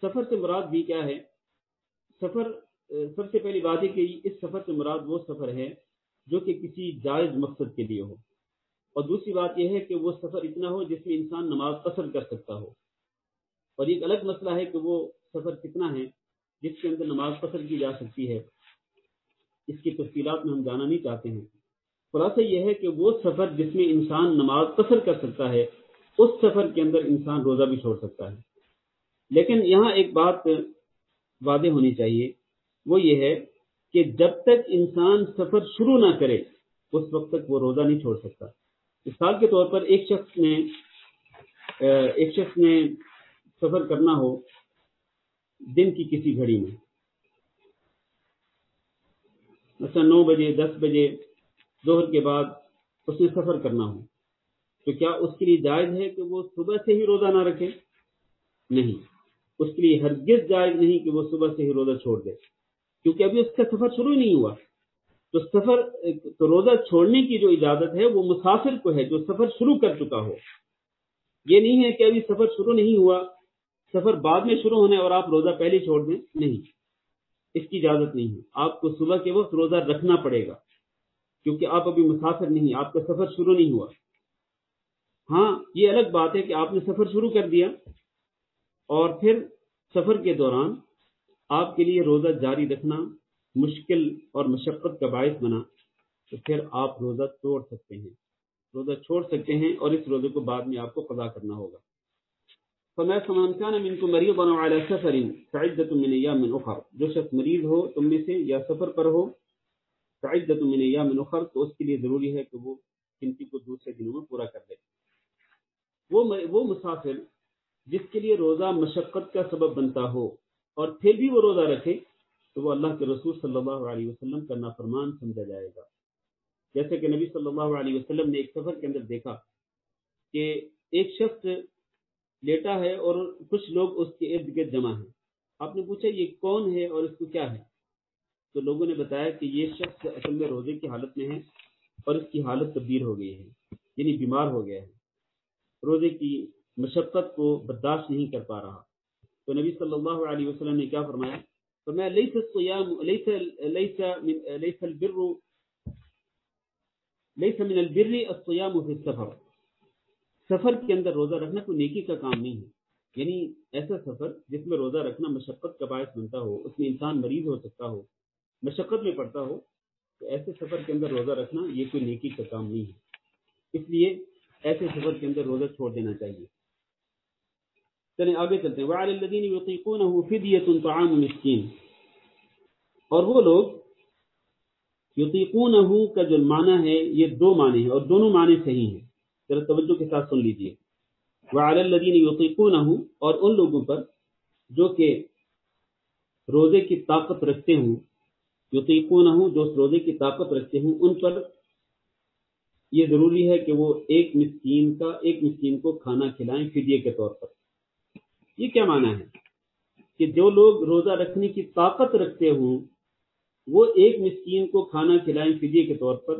سفر سے مراد بھی کیا ہے؟ سفر سب سے پہلی بات ہے کہ اس سفر سے مراد وہ سفر ہے جو کہ کسی جائز مقصد کے لیے ہو، اور دوسری بات یہ ہے کہ وہ سفر اتنا ہو جس میں انسان نماز قصر کر سکتا ہو، اور ایک الگ مسئلہ ہے کہ وہ سفر کتنا ہے جس کے اندر نماز قصر کی جا سکتی ہے، اس کی تفصیلات میں ہم جانا نہیں چاہتے ہیں۔ خلاصہ یہ ہے کہ وہ سفر جس میں انسان نماز قصر کر سکتا ہے اس سفر کے اندر انسان روزہ بھی چھوڑ سکتا ہے۔ لیکن یہاں ایک بات واضح ہونی چاہیے، وہ یہ ہے کہ جب تک انسان سفر شروع نہ کرے اس وقت تک وہ روزہ نہیں چھوڑ سکتا۔ مثال کے طور پر ایک شخص نے سفر کرنا ہو دن کی کسی گھڑی میں، مثلا 9 بجے 10 بجے ظہر کے بعد اس نے سفر کرنا ہو، تو کیا اس کے لیے جائز ہے کہ وہ صبح سے ہی روزہ نہ رکھے؟ نہیں، اس کے لیے ہرگز جائز نہیں کہ وہ صبح سے ہی روزہ چھوڑ دے، کیونکہ ابھی اس کا سفر شروع ہی نہیں ہوا۔ تو روزہ چھوڑنے کی جو اجازت ہے وہ مسافر کو ہے جو سفر شروع کر چکا ہو۔ یہ نہیں ہے کہ ابھی سفر شروع نہیں ہوا، سفر بعد میں شروع ہونے اور آپ روزہ پہلے چھوڑ دیں، نہیں، اس کی اجازت نہیں ہے۔ آپ کو صبح کے وقت روزہ رکھنا پڑے گا کیونکہ آپ ابھی مسافر نہیں، آپ کا سفر شروع نہیں ہوا۔ ہاں، یہ الگ بات ہے کہ آپ نے سفر شروع کر دیا اور پھر سفر کے دوران آپ کے لیے روزہ جاری رکھنا مشکل اور مشقت کا باعث بنا، تو پھر آپ روزہ توڑ سکتے ہیں، روزہ چھوڑ سکتے ہیں اور اس روزے کو بعد میں آپ کو قضا کرنا ہوگا۔ فَمَنْ كَانَ مِنْكُمْ مَرِيضًا أَوْ عَلَى سَفَرٍ فَعِدَّةٌ مِنْ أَيَّامٍ أُخَرَ، جو شخص مریض ہو تم میں سے یا سفر پر ہو، فَعِدَّةٌ مِنْ أَيَّامٍ أُخَرَ، تو اس کے لیے ضروری ہے کہ وہ گنتی کو دوسرے دنوں میں پورا کر لے۔ وہ مسافر جس کے لیے روزہ مشقت کا سبب بنتا ہو اور پھر بھی وہ روزہ رکھے تو وہ اللہ کے رسول صلی اللہ علیہ وسلم کا نافرمان سمجھا جائے گا۔ جیسے کہ نبی صلی اللہ علیہ وسلم نے ایک سفر کے اندر دیکھا کہ ایک شخص لیٹا ہے اور کچھ لوگ اس کے ارد گرد جمع ہیں۔ آپ نے پوچھا یہ کون ہے اور اس کو کیا ہے؟ تو لوگوں نے بتایا کہ یہ شخص اصل میں روزے کی حالت میں ہے اور اس کی حالت تبدیل ہو گئی ہے، یعنی بیمار ہو گیا ہے، روزے کی مشقت کو برداشت نہیں کر پا رہا۔ تو نبی صلی اللہ علیہ وسلم نے کیا فرمایا؟ فرمایا لیس من البر الصيام في السفر، سفر کے اندر روزہ رکھنا کوئی نیکی کا کام نہیں ہے، یعنی ایسا سفر جس میں روزہ رکھنا مشقت کا باعث بنتا ہو، اس میں انسان مریض ہو سکتا ہو، مشقت میں پڑتا ہو، تو ایسے سفر کے اندر روزہ رکھنا یہ کوئی نیکی کا کام نہیں ہے، اس لیے ایسے سفر کے اندر روزہ چھوڑ دینا چاہیے۔ چلیں آگے چلتے ہیں۔ وَعَلَى الَّذِينَ يُطِيقُونَهُ فِدْيَةٌ طَعَامُ مِسْكِينٍ، اور وہ لوگ یطیقونہ کا جو معنی ہے یہ دو معنی ہیں اور دونوں معنی صحیح ہیں۔ ذرا توجہ کے ساتھ سن لیجیے. وعلی الذین یطیقونہ، اور ان لوگوں پر جو کہ روزے کی طاقت رکھتے ہوں، یطیقونہ جو روزے کی طاقت رکھتے ہوں، ان پر یہ ضروری ہے کہ وہ ایک مسکین کو کھانا کھلائیں فدیے کے طور پر. یہ کیا معنی ہے کہ جو لوگ روزہ رکھنے کی طاقت رکھتے ہوں وہ ایک مسکین کو کھانا کھلائیں فدیے کے طور پر؟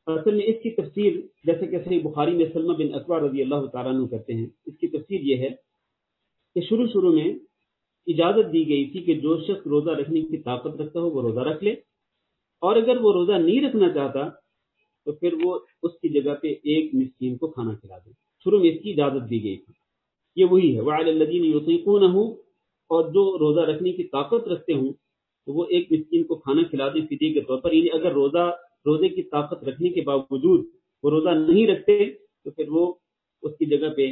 اصل میں اس کی تفسیر جیسے کہ صحیح بخاری میں سلمہ بن اکوع رضی اللہ تعالیٰ عنہ کرتے ہیں، اس کی تفسیر یہ ہے کہ شروع میں اجازت دی گئی تھی کہ جو شخص روزہ رکھنے کی طاقت رکھتا ہو وہ روزہ رکھ لے، اور اگر وہ روزہ نہیں رکھنا چاہتا تو پھر وہ اس کی جگہ پہ ایک مسکین کو کھانا کھلا دے. شروع میں اس کی اجازت دی گئی تھی. یہ وہی ہے وعلی الذین یطیقونہ، اور جو روزہ رکھنے کی طاقت رکھتے ہوں تو وہ ایک مسکین کو کھانا کھلا دیں فدیے کے طور پر. یعنی اگر روزے کی طاقت رکھنے کے باوجود وہ روزہ نہیں رکھتے تو پھر وہ اس کی جگہ پہ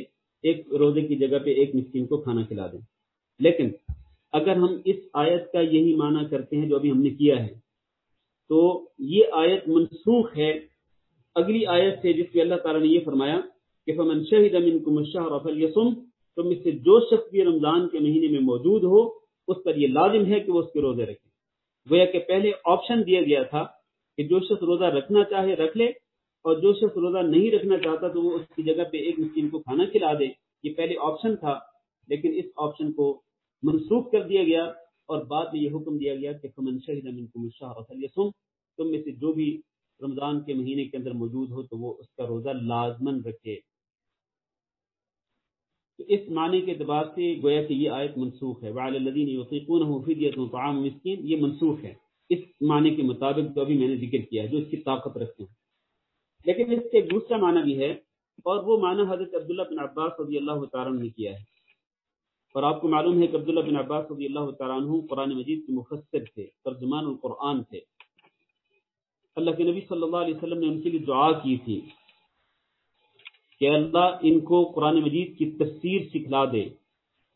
روزے کی جگہ پہ ایک مسکین کو کھانا کھلا دیں. لیکن اگر ہم اس آیت کا یہی معنی کرتے ہیں جو ابھی ہم نے کیا ہے تو یہ آیت منسوخ ہے اگلی آیت سے، جس میں اللہ تعالیٰ نے یہ فرمایا کہ فمن شہد منکم الشہر فلیصم، تم میں سے جو شخص بھی رمضان کے مہینے میں موجود ہو اس پر یہ لازم ہے کہ وہ اس کے روزے رکھے. گویا کہ پہلے آپشن دیا گیا تھا کہ جو شخص روزہ رکھنا چاہے رکھ لے، اور جو شخص روزہ نہیں رکھنا چاہتا تو وہ اس کی جگہ پہ ایک مسکین کو کھانا کھلا دے. یہ پہلے آپشن تھا، لیکن اس آپشن کو منسوخ کر دیا گیا اور بعد میں یہ حکم دیا گیا کہ فمن شہد منکم الشہر فلیصم، تم میں سے جو بھی رمضان کے مہینے کے اندر موجود ہو تو وہ اس کا روزہ لازمن رکھے. تو اس معنی کے اعتبار سے گویا کہ یہ آیت منسوخ ہے. وعلی الذین یطیقونہ فدیۃ طعام مسکین، یہ منسوخ ہے اس معنی کے مطابق جو ابھی میں نے ذکر کیا ہے، جو اس کی طاقت رکھتے ہیں. لیکن اس کے دوسرا معنی بھی ہے، اور وہ معنی حضرت عبداللہ بن عباس رضی اللہ تعالیٰ عنہ نے کیا ہے. اور آپ کو معلوم ہے کہ عبداللہ بن عباس رضی اللہ تعالیٰ عنہ قرآن مجید کے مفسر تھے، ترجمان القرآن تھے. اللہ کے نبی صلی اللہ علیہ وسلم نے ان کے لیے دعا کی تھی کہ اللہ ان کو قرآن مجید کی تفسیر سکھلا دے،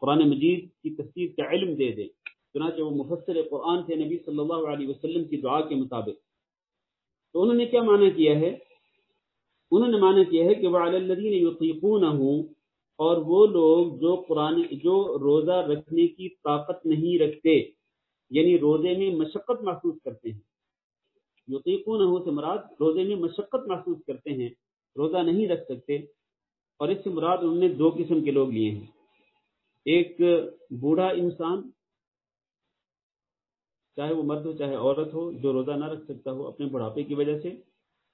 قرآن مجید کی تفسیر کا علم دے دے. چنانچہ وہ مفسر قرآن تھے نبی صلی اللہ علیہ وسلم کی دعا کے مطابق. تو انہوں نے کیا معنی کیا ہے؟ انہوں نے معنی کیا ہے کہ وعلی الذین یطیقونہ، اور وہ لوگ جو روزہ رکھنے کی طاقت نہیں رکھتے، یعنی روزے میں مشقت محسوس کرتے ہیں. یطیقونہ سے مراد روزے میں مشقت محسوس کرتے ہیں، روزہ نہیں رکھ سکتے. اور اس سے مراد انہوں نے دو قسم کے لوگ لیے ہیں. ایک بوڑھا انسان، چاہے وہ مرد ہو چاہے عورت ہو، جو روزہ نہ رکھ سکتا ہو اپنے بڑھاپے کی وجہ سے.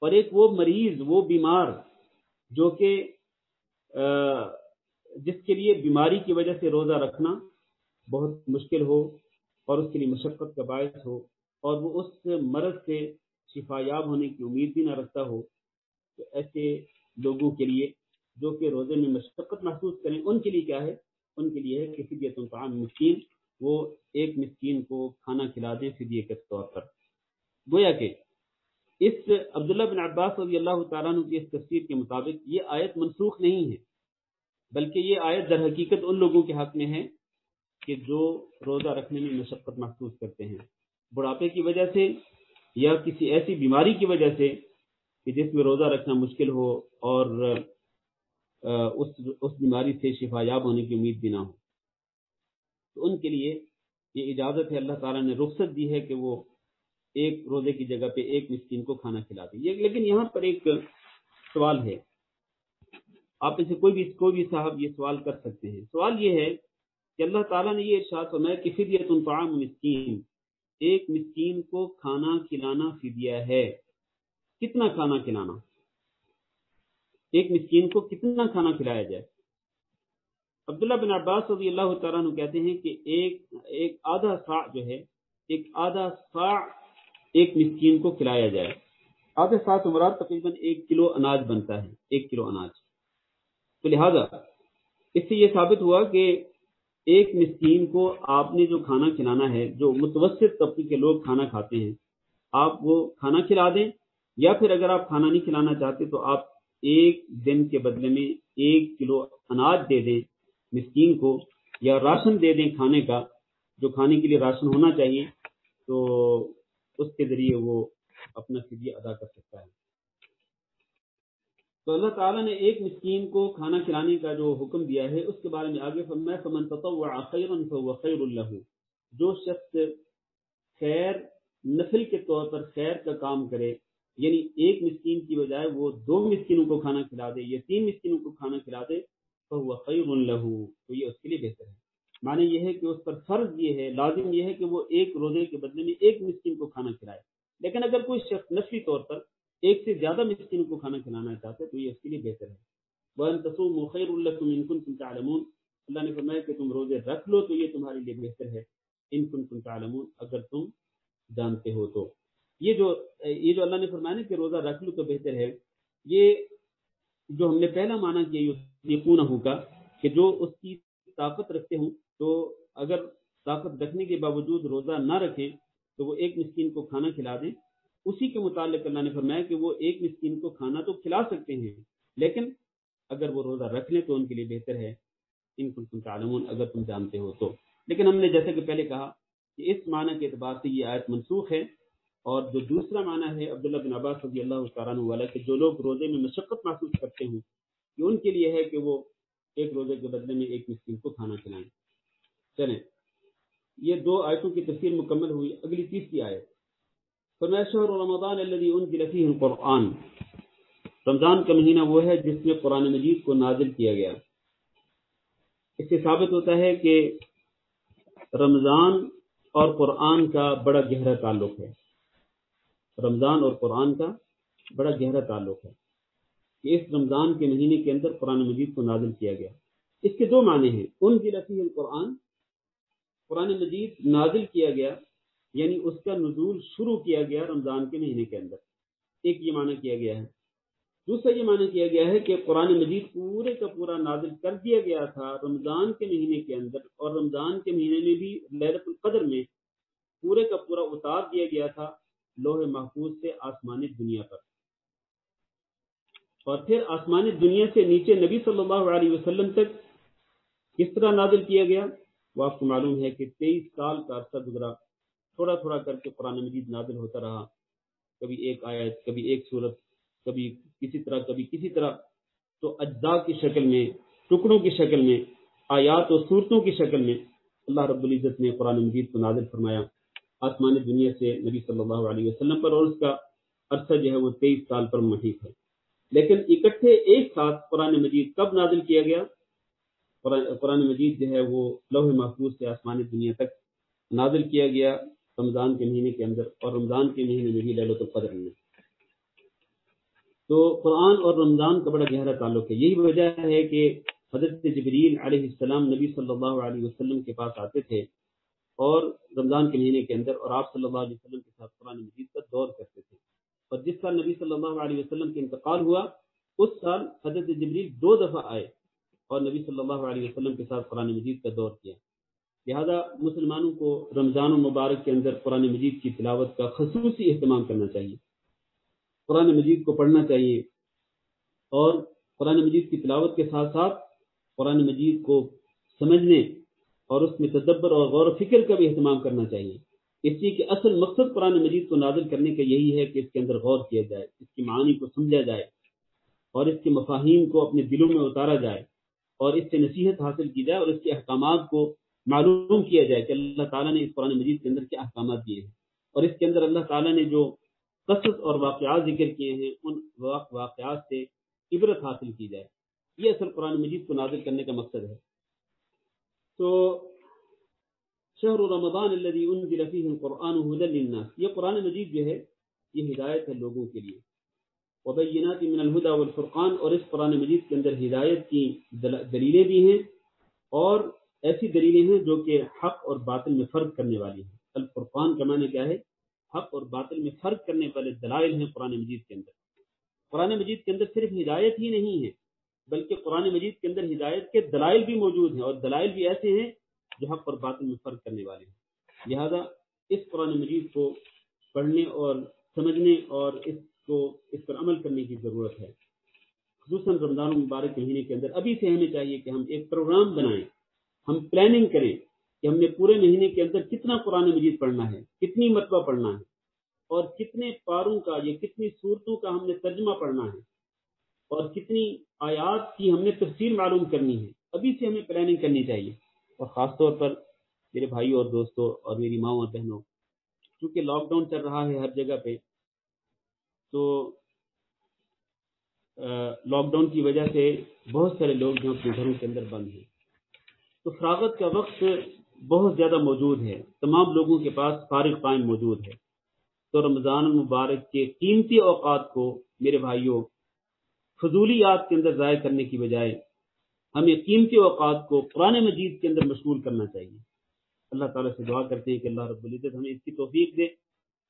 اور ایک وہ مریض، وہ بیمار جو کہ جس کے لیے بیماری کی وجہ سے روزہ رکھنا بہت مشکل ہو اور اس کے لیے مشقت کا باعث ہو، اور وہ اس مرض سے شفا یاب ہونے کی امید بھی نہ رکھتا ہو. تو ایسے لوگوں کے لیے جو کہ روزے میں مشقت محسوس کریں، ان کے لیے کیا ہے؟ ان کے لیے ہے کہ فدیۃ طعام مسکین، وہ ایک مسکین کو کھانا کھلا دیں فدیے کے طور پر. گویا کہ اس عبداللہ بن عباس رضی اللہ تعالیٰ عنہ کی اس تفسیر کے مطابق یہ آیت منسوخ نہیں ہے، بلکہ یہ آیت در حقیقت ان لوگوں کے حق میں ہے کہ جو روزہ رکھنے میں مشقت محسوس کرتے ہیں، بڑھاپے کی وجہ سے یا کسی ایسی بیماری کی وجہ سے کہ جس میں روزہ رکھنا مشکل ہو اور اس بیماری سے شفا یاب ہونے کی امید بھی نہ ہو. تو ان کے لیے یہ اجازت ہے، اللہ تعالیٰ نے رخصت دی ہے کہ وہ ایک روزے کی جگہ پہ ایک مسکین کو کھانا کھلا دیں. لیکن یہاں پر ایک سوال ہے، آپ اسے کوئی بھی صاحب یہ سوال کر سکتے ہیں. سوال یہ ہے کہ اللہ تعالیٰ نے یہ ارشاد فرمایا کہ فدیۃ طعام مسکین، ایک مسکین کو کھانا کھلانا فدیہ ہے. کتنا کھانا کھلانا؟ ایک مسکین کو کتنا کھانا کھلایا جائے؟ عبداللہ بن عباس رضی اللہ تعالیٰ عنہ کہتے ہیں کہ ایک آدھا صاع جو ہے، ایک آدھا صاع ایک مسکین کو کھلایا جائے. آدھا صاع سے مراد تقریباً 1 کلو اناج بنتا ہے، 1 کلو اناج. تو لہذا اس سے یہ ثابت ہوا کہ ایک مسکین کو آپ نے جو کھانا کھلانا ہے، جو متوسط طبقے کے لوگ کھانا کھاتے ہیں، آپ وہ کھانا کھلا دیں. یا پھر اگر آپ کھانا نہیں کھلانا چاہتے تو آپ ایک دن کے بدلے میں 1 کلو اناج دے دیں مسکین کو، یا راشن دے دیں کھانے کا، جو کھانے کے لیے راشن ہونا چاہیے، تو اس کے ذریعے وہ اپنا فدیہ ادا کر سکتا ہے. تو اللہ تعالیٰ نے ایک مسکین کو کھانا کھلانے کا جو حکم دیا ہے اس کے بارے میں آگے فرمایا فمن تطوع خیرا فهو خیر له، جو شخص خیر نفل کے طور پر خیر کا کام کرے، یعنی ایک مسکین کی بجائے وہ 2 مسکینوں کو کھانا کھلا دے یا 3 مسکینوں کو کھانا کھلا دے، فهو خیر له، تو یہ اس کے لیے بہتر ہے۔ معنی یہ ہے کہ اس پر فرض یہ ہے، لازم یہ ہے کہ وہ ایک روزے کے بدلے میں ایک مسکین کو کھانا کھلائے، لیکن اگر کوئی شخص نفلی طور پر ایک سے زیادہ مسکینوں کو کھانا کھلانا چاہتے تو یہ اس کے لیے بہتر ہے۔ وَأَن تَصُومُوا خَيْرٌ لَكُمْ إِن كُنتُمْ تَعْلَمُونَ، اللہ نے فرمایا کہ تم روزے رکھ لو تو یہ تمہارے لیے بہتر ہے، ان كُنتُمْ تَعْلَمُونَ، اگر تم جانتے ہو تو۔ یہ جو اللہ نے فرمایا نا کہ روزہ رکھ لو تو بہتر ہے، یہ جو ہم نے پہلا معنی کیا یقونہ کا کہ جو اس کی طاقت رکھتے ہوں تو اگر طاقت رکھنے کے باوجود روزہ نہ رکھیں تو وہ ایک مسکین کو کھانا کھلا دیں، اسی کے متعلق اللہ نے فرمایا کہ وہ ایک مسکین کو کھانا تو کھلا سکتے ہیں، لیکن اگر وہ روزہ رکھ لیں تو ان کے لیے بہتر ہے، ان کنتم تعلمون، اگر تم جانتے ہو تو۔ لیکن ہم نے جیسے کہ پہلے کہا کہ اس معنی کے اعتبار سے یہ آیت منسوخ ہے، اور جو دوسرا معنی ہے عبداللہ بن عباس رضی اللہ تعالیٰ عنہ والا کہ جو لوگ روزے میں مشقت محسوس کرتے ہوں کہ ان کے لیے ہے کہ وہ ایک روزے کے بدلے میں ایک مسکین کو کھانا کھلائیں۔ چلیں، یہ 2 آیتوں کی تفسیر مکمل ہوئی۔ اگلی تیسری آیت فرمایا شہر رمضان الذی انزل فیہ القرآن، رمضان کا مہینہ وہ ہے جس میں قرآن مجید کو نازل کیا گیا۔ اس سے ثابت ہوتا ہے کہ رمضان اور قرآن کا بڑا گہرا تعلق ہے، رمضان اور قرآن کا بڑا گہرا تعلق ہے کہ اس رمضان کے مہینے کے اندر قرآن مجید کو نازل کیا گیا۔ اس کے 2 معنی ہیں، انزل فیہ القرآن، قرآن مجید نازل کیا گیا یعنی اس کا نزول شروع کیا گیا رمضان کے مہینے کے اندر، ایک یہ معنی کیا گیا ہے۔ دوسرا یہ معنی کیا گیا ہے کہ قرآن مجید پورے کا پورا نازل کر دیا گیا تھا رمضان کے مہینے کے اندر، اور رمضان کے مہینے میں بھی لیلۃ القدر میں پورے کا پورا اتار دیا گیا تھا لوح محفوظ سے آسمان دنیا پر، اور پھر آسمان دنیا سے نیچے نبی صلی اللہ علیہ وسلم تک کس طرح نازل کیا گیا وہ آپ کو معلوم ہے کہ 23 سال کا عرصہ گزرا، تھوڑا تھوڑا کر کے قرآن مجید نازل ہوتا رہا، کبھی ایک آیت، کبھی ایک سورت، کبھی کسی طرح، تو اجزاء کی شکل میں، ٹکڑوں کی شکل میں، آیات و صورتوں کی شکل میں اللہ رب العزت نے قرآن مجید کو نازل فرمایا آسمان دنیا سے نبی صلی اللہ علیہ وسلم پر، اور اس کا عرصہ جو ہے وہ 23 سال پر محیط ہے۔ لیکن اکٹھے ایک ساتھ قرآن مجید کب نازل کیا گیا؟ قرآن مجید جو ہے وہ لوح محفوظ سے آسمان دنیا تک نازل کیا گیا رمضان کے مہینے کے اندر، اور رمضان کے مہینے میں بھی لیلۃ القدر میں۔ تو قرآن اور رمضان کا بڑا گہرا تعلق ہے، یہی وجہ ہے کہ حضرت جبریل علیہ السلام نبی صلی اللہ علیہ وسلم کے پاس آتے تھے اور رمضان کے مہینے کے اندر، اور آپ صلی اللہ علیہ وسلم کے ساتھ قرآن مجید کا دور کرتے تھے، اور جس سال نبی صلی اللہ علیہ وسلم کے انتقال ہوا اس سال حضرت جبریل 2 دفعہ آئے اور نبی صلی اللہ علیہ وسلم کے ساتھ قرآن مجید کا دور کیا۔ لہذا مسلمانوں کو رمضان المبارک کے اندر قرآن مجید کی تلاوت کا خصوصی اہتمام کرنا چاہیے، قرآن مجید کو پڑھنا چاہیے، اور قرآن مجید کی تلاوت کے ساتھ ساتھ قرآن مجید کو سمجھنے اور اس میں تدبر اور غور و فکر کا بھی اہتمام کرنا چاہیے، اس لیے کہ اصل مقصد قرآن مجید کو نازل کرنے کا یہی ہے کہ اس کے اندر غور کیا جائے، اس کی معانی کو سمجھا جائے، اور اس کے مفاہیم کو اپنے دلوں میں اتارا جائے، اور اس سے نصیحت حاصل کی جائے، اور اس کے احکامات کو معلوم کیا جائے کہ اللہ تعالیٰ نے اس قرآن مجید کے اندر کیا احکامات دیے ہیں، اور اس کے اندر اللہ تعالیٰ نے جو قصص اور واقعات ذکر کیے ہیں ان واقعات سے عبرت حاصل کی جائے، یہ اصل قرآن مجید کو نازل کرنے کا مقصد ہے۔ تو شہر رمضان الذی انزل فیہ القرآن ھدی للناس، یہ قرآن مجید جو ہے یہ ہدایت ہے لوگوں کے لیے، وبینات من الہدی والفرقان، اور اس قرآن مجید کے اندر ہدایت کی دلیلیں بھی ہیں، اور ایسی دلیلیں ہیں جو کہ حق اور باطل میں فرق کرنے والی ہیں۔ الفرقان کا معنی کیا ہے؟ حق اور باطل میں فرق کرنے والے دلائل ہیں قرآن مجید کے اندر۔ قرآن مجید کے اندر صرف ہدایت ہی نہیں ہے بلکہ قرآن مجید کے اندر ہدایت کے دلائل بھی موجود ہیں، اور دلائل بھی ایسے ہیں جو حق اور باطل میں فرق کرنے والے ہیں۔ لہذا اس قرآن مجید کو پڑھنے اور سمجھنے اور اس پر عمل کرنے کی ضرورت ہے، خصوصاً رمضان المبارک کے مہینے کے اندر۔ ابھی سے ہمیں چاہیے کہ ہم ایک پروگرام بنائیں، ہم پلاننگ کریں کہ ہم نے پورے مہینے کے اندر کتنا قرآن مجید پڑھنا ہے، کتنی مرتبہ پڑھنا ہے، اور کتنے پاروں کا یا کتنی صورتوں کا ہم نے ترجمہ پڑھنا ہے، اور کتنی آیات کی ہم نے تفسیر معلوم کرنی ہے، ابھی سے ہمیں پلاننگ کرنی چاہیے۔ اور خاص طور پر میرے بھائیوں اور دوستوں اور میری ماں اور بہنوں، چونکہ لاک ڈاؤن چل رہا ہے ہر جگہ پہ، تو لاک ڈاؤن کی وجہ سے بہت سارے لوگ جو اپنے گھروں کے اندر بند ہیں، تو فراغت کا وقت بہت زیادہ موجود ہے، تمام لوگوں کے پاس فارغ ٹائم موجود ہے۔ تو رمضان المبارک کے قیمتی اوقات کو میرے بھائیوں فضولیات کے اندر ضائع کرنے کی بجائے ہمیں قیمتی اوقات کو قرآن مجید کے اندر مشغول کرنا چاہیے۔ اللہ تعالیٰ سے دعا کرتے ہیں کہ اللہ رب العزت ہمیں اس کی توفیق دے،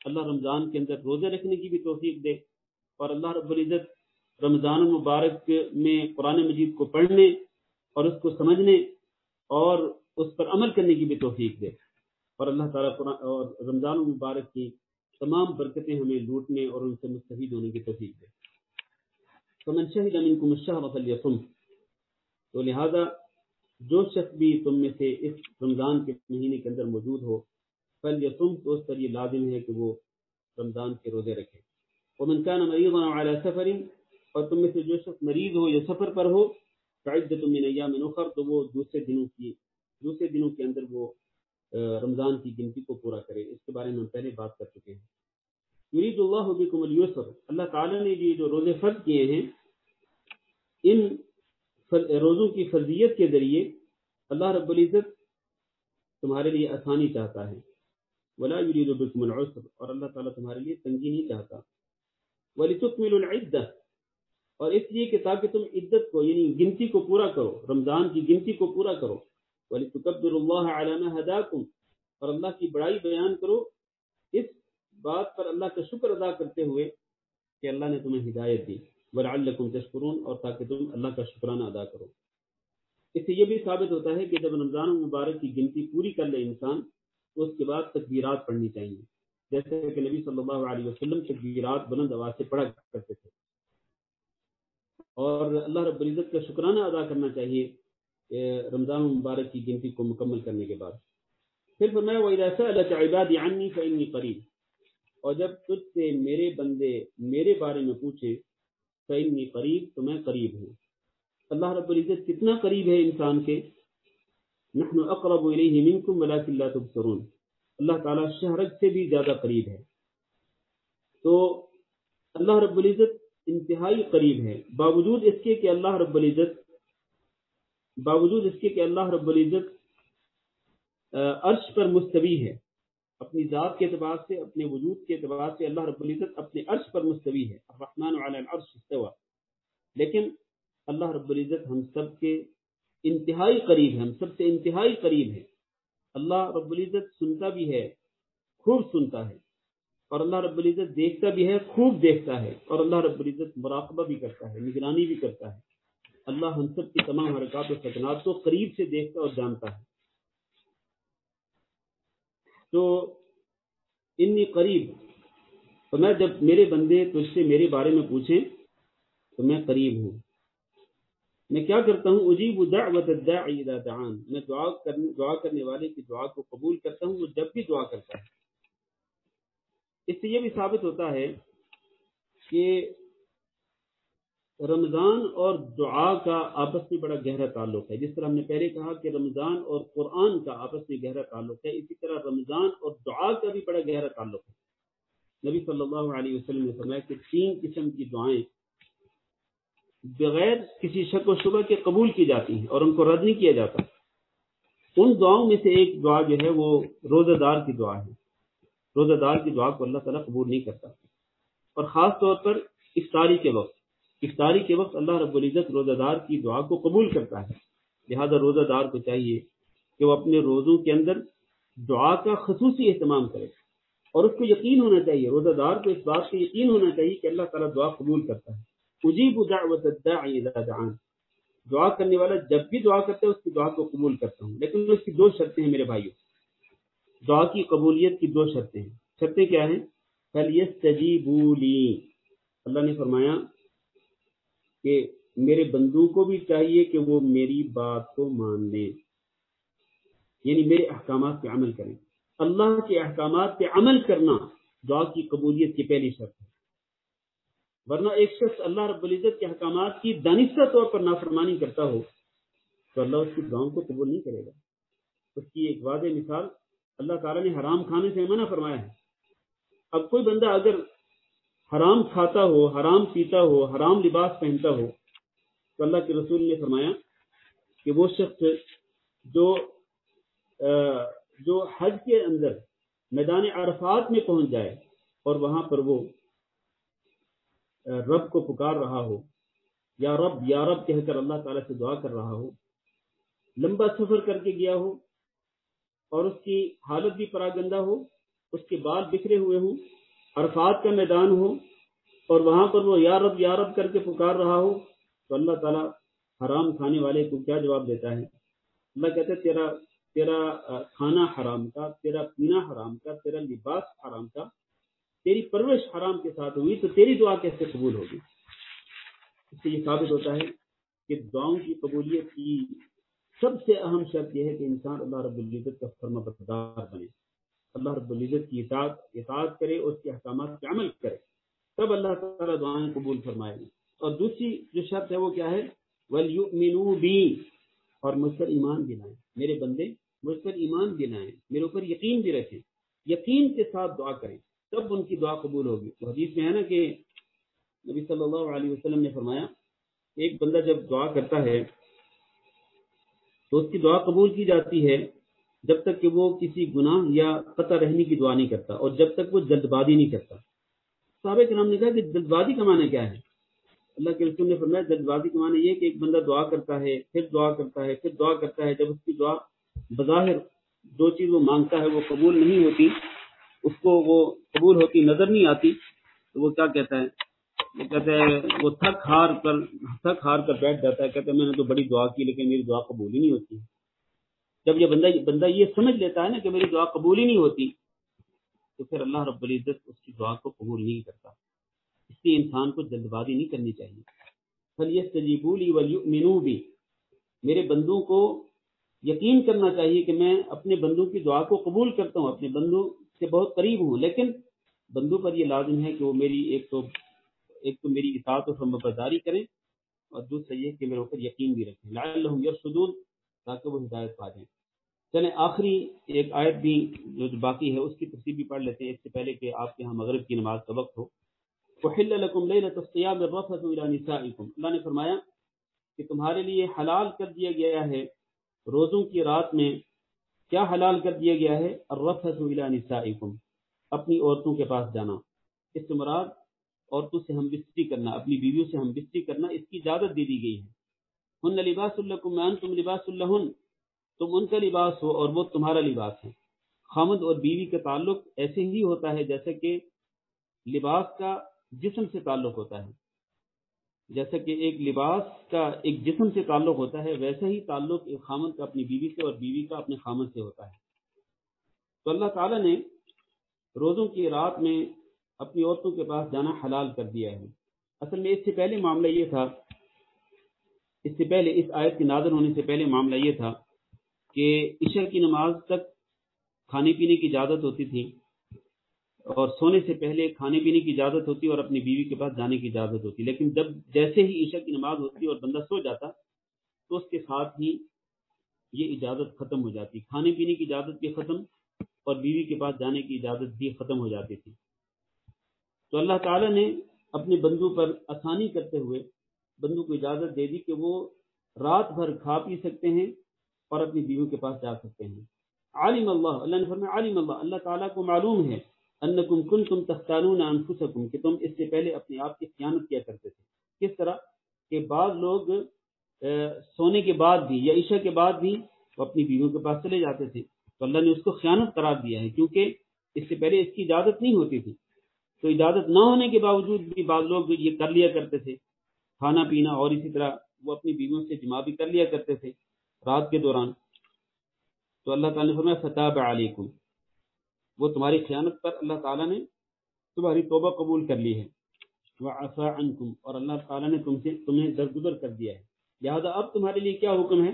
اللہ رمضان کے اندر روزے رکھنے کی بھی توفیق دے، اور اللہ رب العزت رمضان المبارک میں قرآن مجید کو پڑھنے اور اس کو سمجھنے اور اس پر عمل کرنے کی بھی توفیق دے، اور اللہ تعالیٰ اور رمضان المبارک کی تمام برکتیں ہمیں لوٹنے اور ان سے مستفید ہونے کی توفیق دے۔ فمن شہد منکم الشہر فلیصم، تو لہذا جو شخص بھی تم میں سے اس رمضان کے مہینے کے اندر موجود ہو، فلیصم، تو اس پر یہ لازم ہے کہ وہ رمضان کے روزے رکھے۔ ومن کان مریضا علی سفر، اور تم میں سے جو شخص مریض ہو یا سفر پر ہو، فعدۃ من ایام اخر، تو وہ دوسرے دنوں کے اندر وہ رمضان کی گنتی کو پورا کرے۔ اس کے بارے میں ہم پہلے بات کر چکے ہیں۔ یرید اللہ بکم الیسر، اللہ تعالیٰ نے یہ جو روزے فرض کیے ہیں، ان روزوں کی فرضیت کے ذریعے اللہ رب العزت تمہارے لیے آسانی چاہتا ہے۔ ولا یرید بکم العسر، اور اللہ تعالیٰ تمہارے لیے تنگی نہیں چاہتا۔ ولتکملوا العدہ، اور اس لیے کہ تاکہ تم عدت کو یعنی گنتی کو پورا کرو، رمضان کی گنتی کو پورا کرو۔ وَلِتُكَبِّرُوا اللَّهَ عَلَى مَا هَدَاكُمْ، اور اللہ کی بڑائی بیان کرو اس بات پر اللہ کا شکر ادا کرتے ہوئے کہ اللہ نے تمہیں ہدایت دی۔ وَلَعَلَّكُمْ تَشْكُرُونَ، اور تاکہ تم اللہ کا شکرانہ ادا کرو۔ اس سے یہ بھی ثابت ہوتا ہے کہ جب رمضان المبارک کی گنتی پوری کر لے انسان، تو اس کے بعد تکبیرات پڑھنی چاہیے، جیسے کہ نبی صلی اللہ علیہ وسلم تکبیرات بلند آواز سے پڑھا کرتے تھے، اور اللہ رب العزت کا شکرانہ ادا کرنا چاہیے رمضان المبارک کی گنتی کو مکمل کرنے کے بعد۔ پھر فرمایا وَإِذَا سَأَلَكَ عِبَادِي عَنِّي فَإِنِّي قَرِيبٌ، اور جب تجھ سے میرے بندے میرے بارے میں پوچھیں، فَإِنِّي قَرِيب، تو میں قریب ہوں۔ اللہ رب العزت کتنا قریب ہے انسان کے، نحن اقرب الیہ منکم ولکن لا تبصرون، اللہ تعالیٰ شہرگ سے بھی زیادہ قریب ہے۔ تو اللہ رب العزت انتہائی قریب ہے، باوجود اس کے کہ اللہ رب العزت عرش پر مستوی ہے، اپنی ذات کے اعتبار سے، اپنے وجود کے اعتبار سے اللہ رب العزت اپنے عرش پر مستوی ہے، الرحمن علی العرش استوى، لیکن اللہ رب العزت ہم سب کے انتہائی قریب ہے، ہم سب سے انتہائی قریب ہے۔ اللہ رب العزت سنتا بھی ہے، خوب سنتا ہے، اور اللہ رب العزت دیکھتا بھی ہے، خوب دیکھتا ہے، اور اللہ رب العزت مراقبہ بھی کرتا ہے، نگرانی بھی کرتا ہے۔ اللہ ہم سب کی تمام حرکات و سکنات کو قریب سے دیکھتا اور جانتا ہے۔ تو انی قریب، تو میں جب میرے بندے تجھ سے میرے بارے میں پوچھیں تو میں قریب ہوں۔ میں کیا کرتا ہوں، اجیب دعوت الداعی اذا دعان، میں دعا کرنے والے کی دعا کو قبول کرتا ہوں، وہ جب بھی دعا کرتا ہے۔ اس سے یہ بھی ثابت ہوتا ہے کہ رمضان اور دعا کا آپس میں بڑا گہرا تعلق ہے۔ جس طرح ہم نے پہلے کہا کہ رمضان اور قرآن کا آپس میں گہرا تعلق ہے، اسی طرح رمضان اور دعا کا بھی بڑا گہرا تعلق ہے۔ نبی صلی اللہ علیہ وسلم نے فرمایا کہ 3 قسم کی دعائیں بغیر کسی شک و شبہ کے قبول کی جاتی ہیں اور ان کو رد نہیں کیا جاتا۔ ان دعاؤں میں سے ایک دعا جو ہے وہ روزہ دار کی دعا ہے۔ روزہ دار کی دعا کو اللہ تعالیٰ قبول نہیں کرتا، اور خاص طور پر افطاری کے وقت اللہ رب العزت روزہ دار کی دعا کو قبول کرتا ہے۔ لہذا روزہ دار کو چاہیے کہ وہ اپنے روزوں کے اندر دعا کا خصوصی اہتمام کرے، اور اس کو یقین ہونا چاہیے، روزہ دار کو اس بات کا یقین ہونا چاہیے کہ اللہ تعالیٰ دعا قبول کرتا ہے۔ اجیب دعوت الداعی اذا دعان، دعا کرنے والا جب بھی دعا کرتا ہے اس کی دعا کو قبول کرتا ہوں، لیکن اس کی 2 شرطیں ہیں میرے بھائیوں۔ دعا کی قبولیت کی 2 شرطیں ہیں۔ شرطیں کیا ہیں؟ فَلْيَسْتَجِيبُوا لِي، اللہ نے فرمایا کہ میرے بندوں کو بھی چاہیے کہ وہ میری بات کو مان لیں، یعنی میرے احکامات پہ عمل کریں۔ اللہ کے احکامات پہ عمل کرنا دعا کی قبولیت کی پہلی شرط ہے۔ ورنہ ایک شخص اللہ رب العزت کے احکامات کی دانستہ طور پر نافرمانی کرتا ہو تو اللہ اس کی دعاؤں کو قبول نہیں کرے گا۔ اس کی ایک واضح مثال اللہ تعالیٰ نے حرام کھانے سے منع فرمایا ہے۔ اب کوئی بندہ اگر حرام کھاتا ہو، حرام پیتا ہو، حرام لباس پہنتا ہو تو اللہ کے رسول نے فرمایا کہ وہ شخص جو حج کے اندر میدان عرفات میں پہنچ جائے اور وہاں پر وہ رب کو پکار رہا ہو، یا رب کہہ کر اللہ تعالیٰ سے دعا کر رہا ہو، لمبا سفر کر کے گیا ہو اور اس کی حالت بھی پراگندہ ہو، اس کے بال بکھرے ہوئے ہوں، عرفات کا میدان ہو اور وہاں پر وہ یا رب کر کے پکار رہا ہو، تو اللہ تعالیٰ حرام کھانے والے کو کیا جواب دیتا ہے؟ اللہ کہتا ہے تیرا کھانا حرام کا، تیرا پینا حرام کا، تیرا لباس حرام کا، تیری پرورش حرام کے ساتھ ہوئی، تو تیری دعا کیسے قبول ہوگی؟ اس سے یہ ثابت ہوتا ہے کہ دعاؤں کی قبولیت کی سب سے اہم شرط یہ ہے کہ انسان اللہ رب العزت کا فرما بردار بنے، اللہ رب العزت کی اطاعت کرے، اس کے احکامات پہ عمل کرے، تب اللہ تعالیٰ دعائیں قبول فرمائے گا۔ اور دوسری جو شرط ہے وہ کیا ہے؟ وَلْيُؤْمِنُوا بِي، اور مجھ پر ایمان بھی لائیں، میرے بندے مجھ پر ایمان بھی لائیں، میرے اوپر یقین بھی رکھیں، یقین کے ساتھ دعا کریں، تب ان کی دعا قبول ہوگی۔ تو حدیث میں ہے نا کہ نبی صلی اللہ علیہ وسلم نے فرمایا ایک بندہ جب دعا کرتا ہے تو اس کی دعا قبول کی جاتی ہے جب تک کہ وہ کسی گناہ یا قطع رحمی کی دعا نہیں کرتا، اور جب تک وہ جلد بازی نہیں کرتا۔ صحابہ کرام نے کہا کہ جلد بازی کا معنی کیا ہے؟ اللہ کے رسول نے فرمایا جلد بازی کا معنی یہ کہ ایک بندہ دعا کرتا ہے، پھر دعا کرتا ہے، پھر دعا کرتا ہے، جب اس کی دعا بظاہر جو چیز وہ مانگتا ہے وہ قبول نہیں ہوتی، اس کو وہ قبول ہوتی نظر نہیں آتی، تو وہ کیا کہتا ہے؟ وہ کہتا ہے وہ تھک ہار کر بیٹھ جاتا ہے، کہتا ہے میں نے تو بڑی دعا کی لیکن میری دعا قبول ہی نہیں ہوتی۔ جب یہ بندہ یہ سمجھ لیتا ہے نا کہ میری دعا قبول ہی نہیں ہوتی، تو پھر اللہ رب العزت اس کی دعا کو قبول نہیں کرتا۔ اس لیے انسان کو جلد بازی نہیں کرنی چاہیے۔ فَلْيَسْتَجِيبُوا لِي وَلْيُؤْمِنُوا بِي، میرے بندوں کو یقین کرنا چاہیے کہ میں اپنے بندوں کی دعا کو قبول کرتا ہوں، اپنے بندوں سے بہت قریب ہوں، لیکن بندوں پر یہ لازم ہے کہ وہ میری ایک تو میری اطاعت و فرمانبرداری کریں، اور دوسرا یہ کہ میرے اوپر یقین بھی رکھیں، لعلہم یرشدون، تاکہ وہ ہدایت پا جائیں۔ چلیں آخری ایک آیت بھی جو باقی ہے اس کی تفسیر بھی پڑھ لیتے ہیں، اس سے پہلے کہ آپ کے یہاں مغرب کی نماز کا وقت ہو۔ وَحِلَّ لَكُمْ لَيْلَةَ الصِّيَامِ الرَّفَثُ إِلَىٰ نِسَائِكُمْ، اللہ نے فرمایا کہ تمہارے لیے حلال کر دیا گیا ہے روزوں کی رات میں، کیا حلال کر دیا گیا ہے؟ الرَّفَثُ إِلَىٰ نِسَائِكُمْ، اپنی عورتوں کے پاس جانا۔ اس سے مراد عورتوں سے ہم بستری کرنا، اپنی بیویوں سے ہم بستری کرنا، اس کی اجازت دے دی گئی ہے۔ هُنَّ لِبَاسٌ لَكُمْ وَأَنْتُمْ لِبَاسٌ لَهُنَّ، تم ان کا لباس ہو اور وہ تمہارا لباس ہے۔ خامد اور بیوی کا تعلق ایسے ہی ہوتا ہے جیسے کہ لباس کا جسم سے تعلق ہوتا ہے، جیسا کہ ایک لباس کا ایک جسم سے تعلق ہوتا ہے، ویسا ہی تعلق ایک خامد کا اپنی بیوی سے اور بیوی کا اپنے خامد سے ہوتا ہے۔ تو اللہ تعالیٰ نے روزوں کی رات میں اپنی عورتوں کے پاس جانا حلال کر دیا ہے۔ اصل میں اس سے پہلے معاملہ یہ تھا، اس سے پہلے اس آیت کے نازل ہونے سے پہلے معاملہ یہ تھا کہ عشاء کی نماز تک کھانے پینے کی اجازت ہوتی تھی، اور سونے سے پہلے کھانے پینے کی اجازت ہوتی اور اپنی بیوی کے پاس جانے کی اجازت ہوتی، لیکن جیسے ہی عشاء کی نماز ہوتی اور بندہ سو جاتا تو اس کے ساتھ ہی یہ اجازت ختم ہو جاتی، کھانے پینے کی اجازت بھی ختم اور بیوی کے پاس جانے کی اجازت بھی ختم ہو جاتی تھی۔ تو اللہ تعالیٰ نے اپنے بندوں پر آسانی کرتے ہوئے بندوں کو اجازت دے دی کہ وہ رات بھر کھا پی سکتے ہیں اور اپنی بیویوں کے پاس جا سکتے ہیں۔ عالم اللہ، اللہ نے فرمایا عالم اللہ، اللہ تعالیٰ کو معلوم ہے، انکم کنتم تختانون انفسکم، کہ تم اس سے پہلے اپنے آپ کی خیانت کیا کرتے تھے۔ کس طرح کہ بعض لوگ سونے کے بعد بھی یا عشاء کے بعد بھی وہ اپنی بیویوں کے پاس چلے جاتے تھے، تو اللہ نے اس کو خیانت قرار دیا ہے، کیونکہ اس سے پہلے اس کی اجازت نہیں ہوتی تھی۔ تو اجازت نہ ہونے کے باوجود بھی بعض لوگ یہ کر لیا کرتے تھے، کھانا پینا، اور اسی طرح وہ اپنی بیویوں سے جماع بھی کر لیا کرتے تھے رات کے دوران۔ تو اللہ تعالیٰ نے فرمایا فتاب علیکم، وہ تمہاری خیانت پر اللہ تعالیٰ نے تمہاری توبہ قبول کر لی ہے۔ وعفا عنکم، اور اللہ تعالیٰ نے تمہیں درگزر کر دیا ہے، لہذا اب تمہارے لیے کیا حکم ہے؟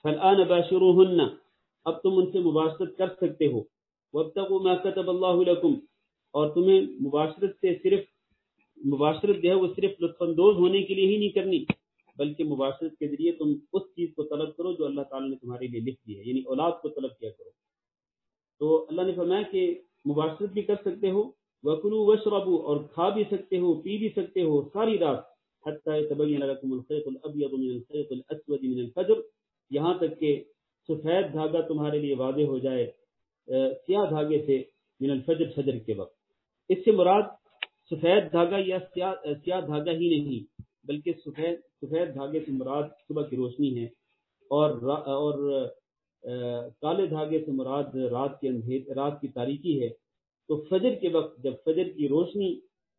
فالآن باشروہن، اب تم ان سے مباشرت کر سکتے ہو۔ وابتغوا ما كتب اللہ لکم، اور تمہیں مباشرت سے صرف مباشرت جو ہے وہ صرف لطف اندوز ہونے کے لیے ہی نہیں کرنی، بلکہ مباشرت کے ذریعے تم اس چیز کو طلب کرو جو اللہ تعالیٰ نے تمہارے لیے لکھ دی ہے، یعنی اولاد کو طلب کیا کرو۔ تو اللہ نے فرمایا کہ مباشرت بھی کر سکتے ہو، وَكُلُوا وَاشْرَبُوا، اور کھا بھی سکتے ہو، پی بھی سکتے ہو ساری رات، حَتَّى يَتَبَيَّنَ لَكُمُ الْخَيْطُ الْأَبْيَضُ مِنَ الْخَيْطِ الْأَسْوَدِ مِنَ الْفَجْرِ، یہاں تک کہ سفید دھاگا تمہارے لیے واضح ہو جائے سیاہ دھاگے سے، من الفجر، فجر کے وقت۔ اس سے مراد سفید دھاگا یا سیاہ دھاگا ہی نہیں، بلکہ سفید دھاگے سے مراد صبح کی روشنی ہے، اور کالے دھاگے سے مراد رات کی تاریکی ہے۔ تو فجر کے وقت جب فجر کی روشنی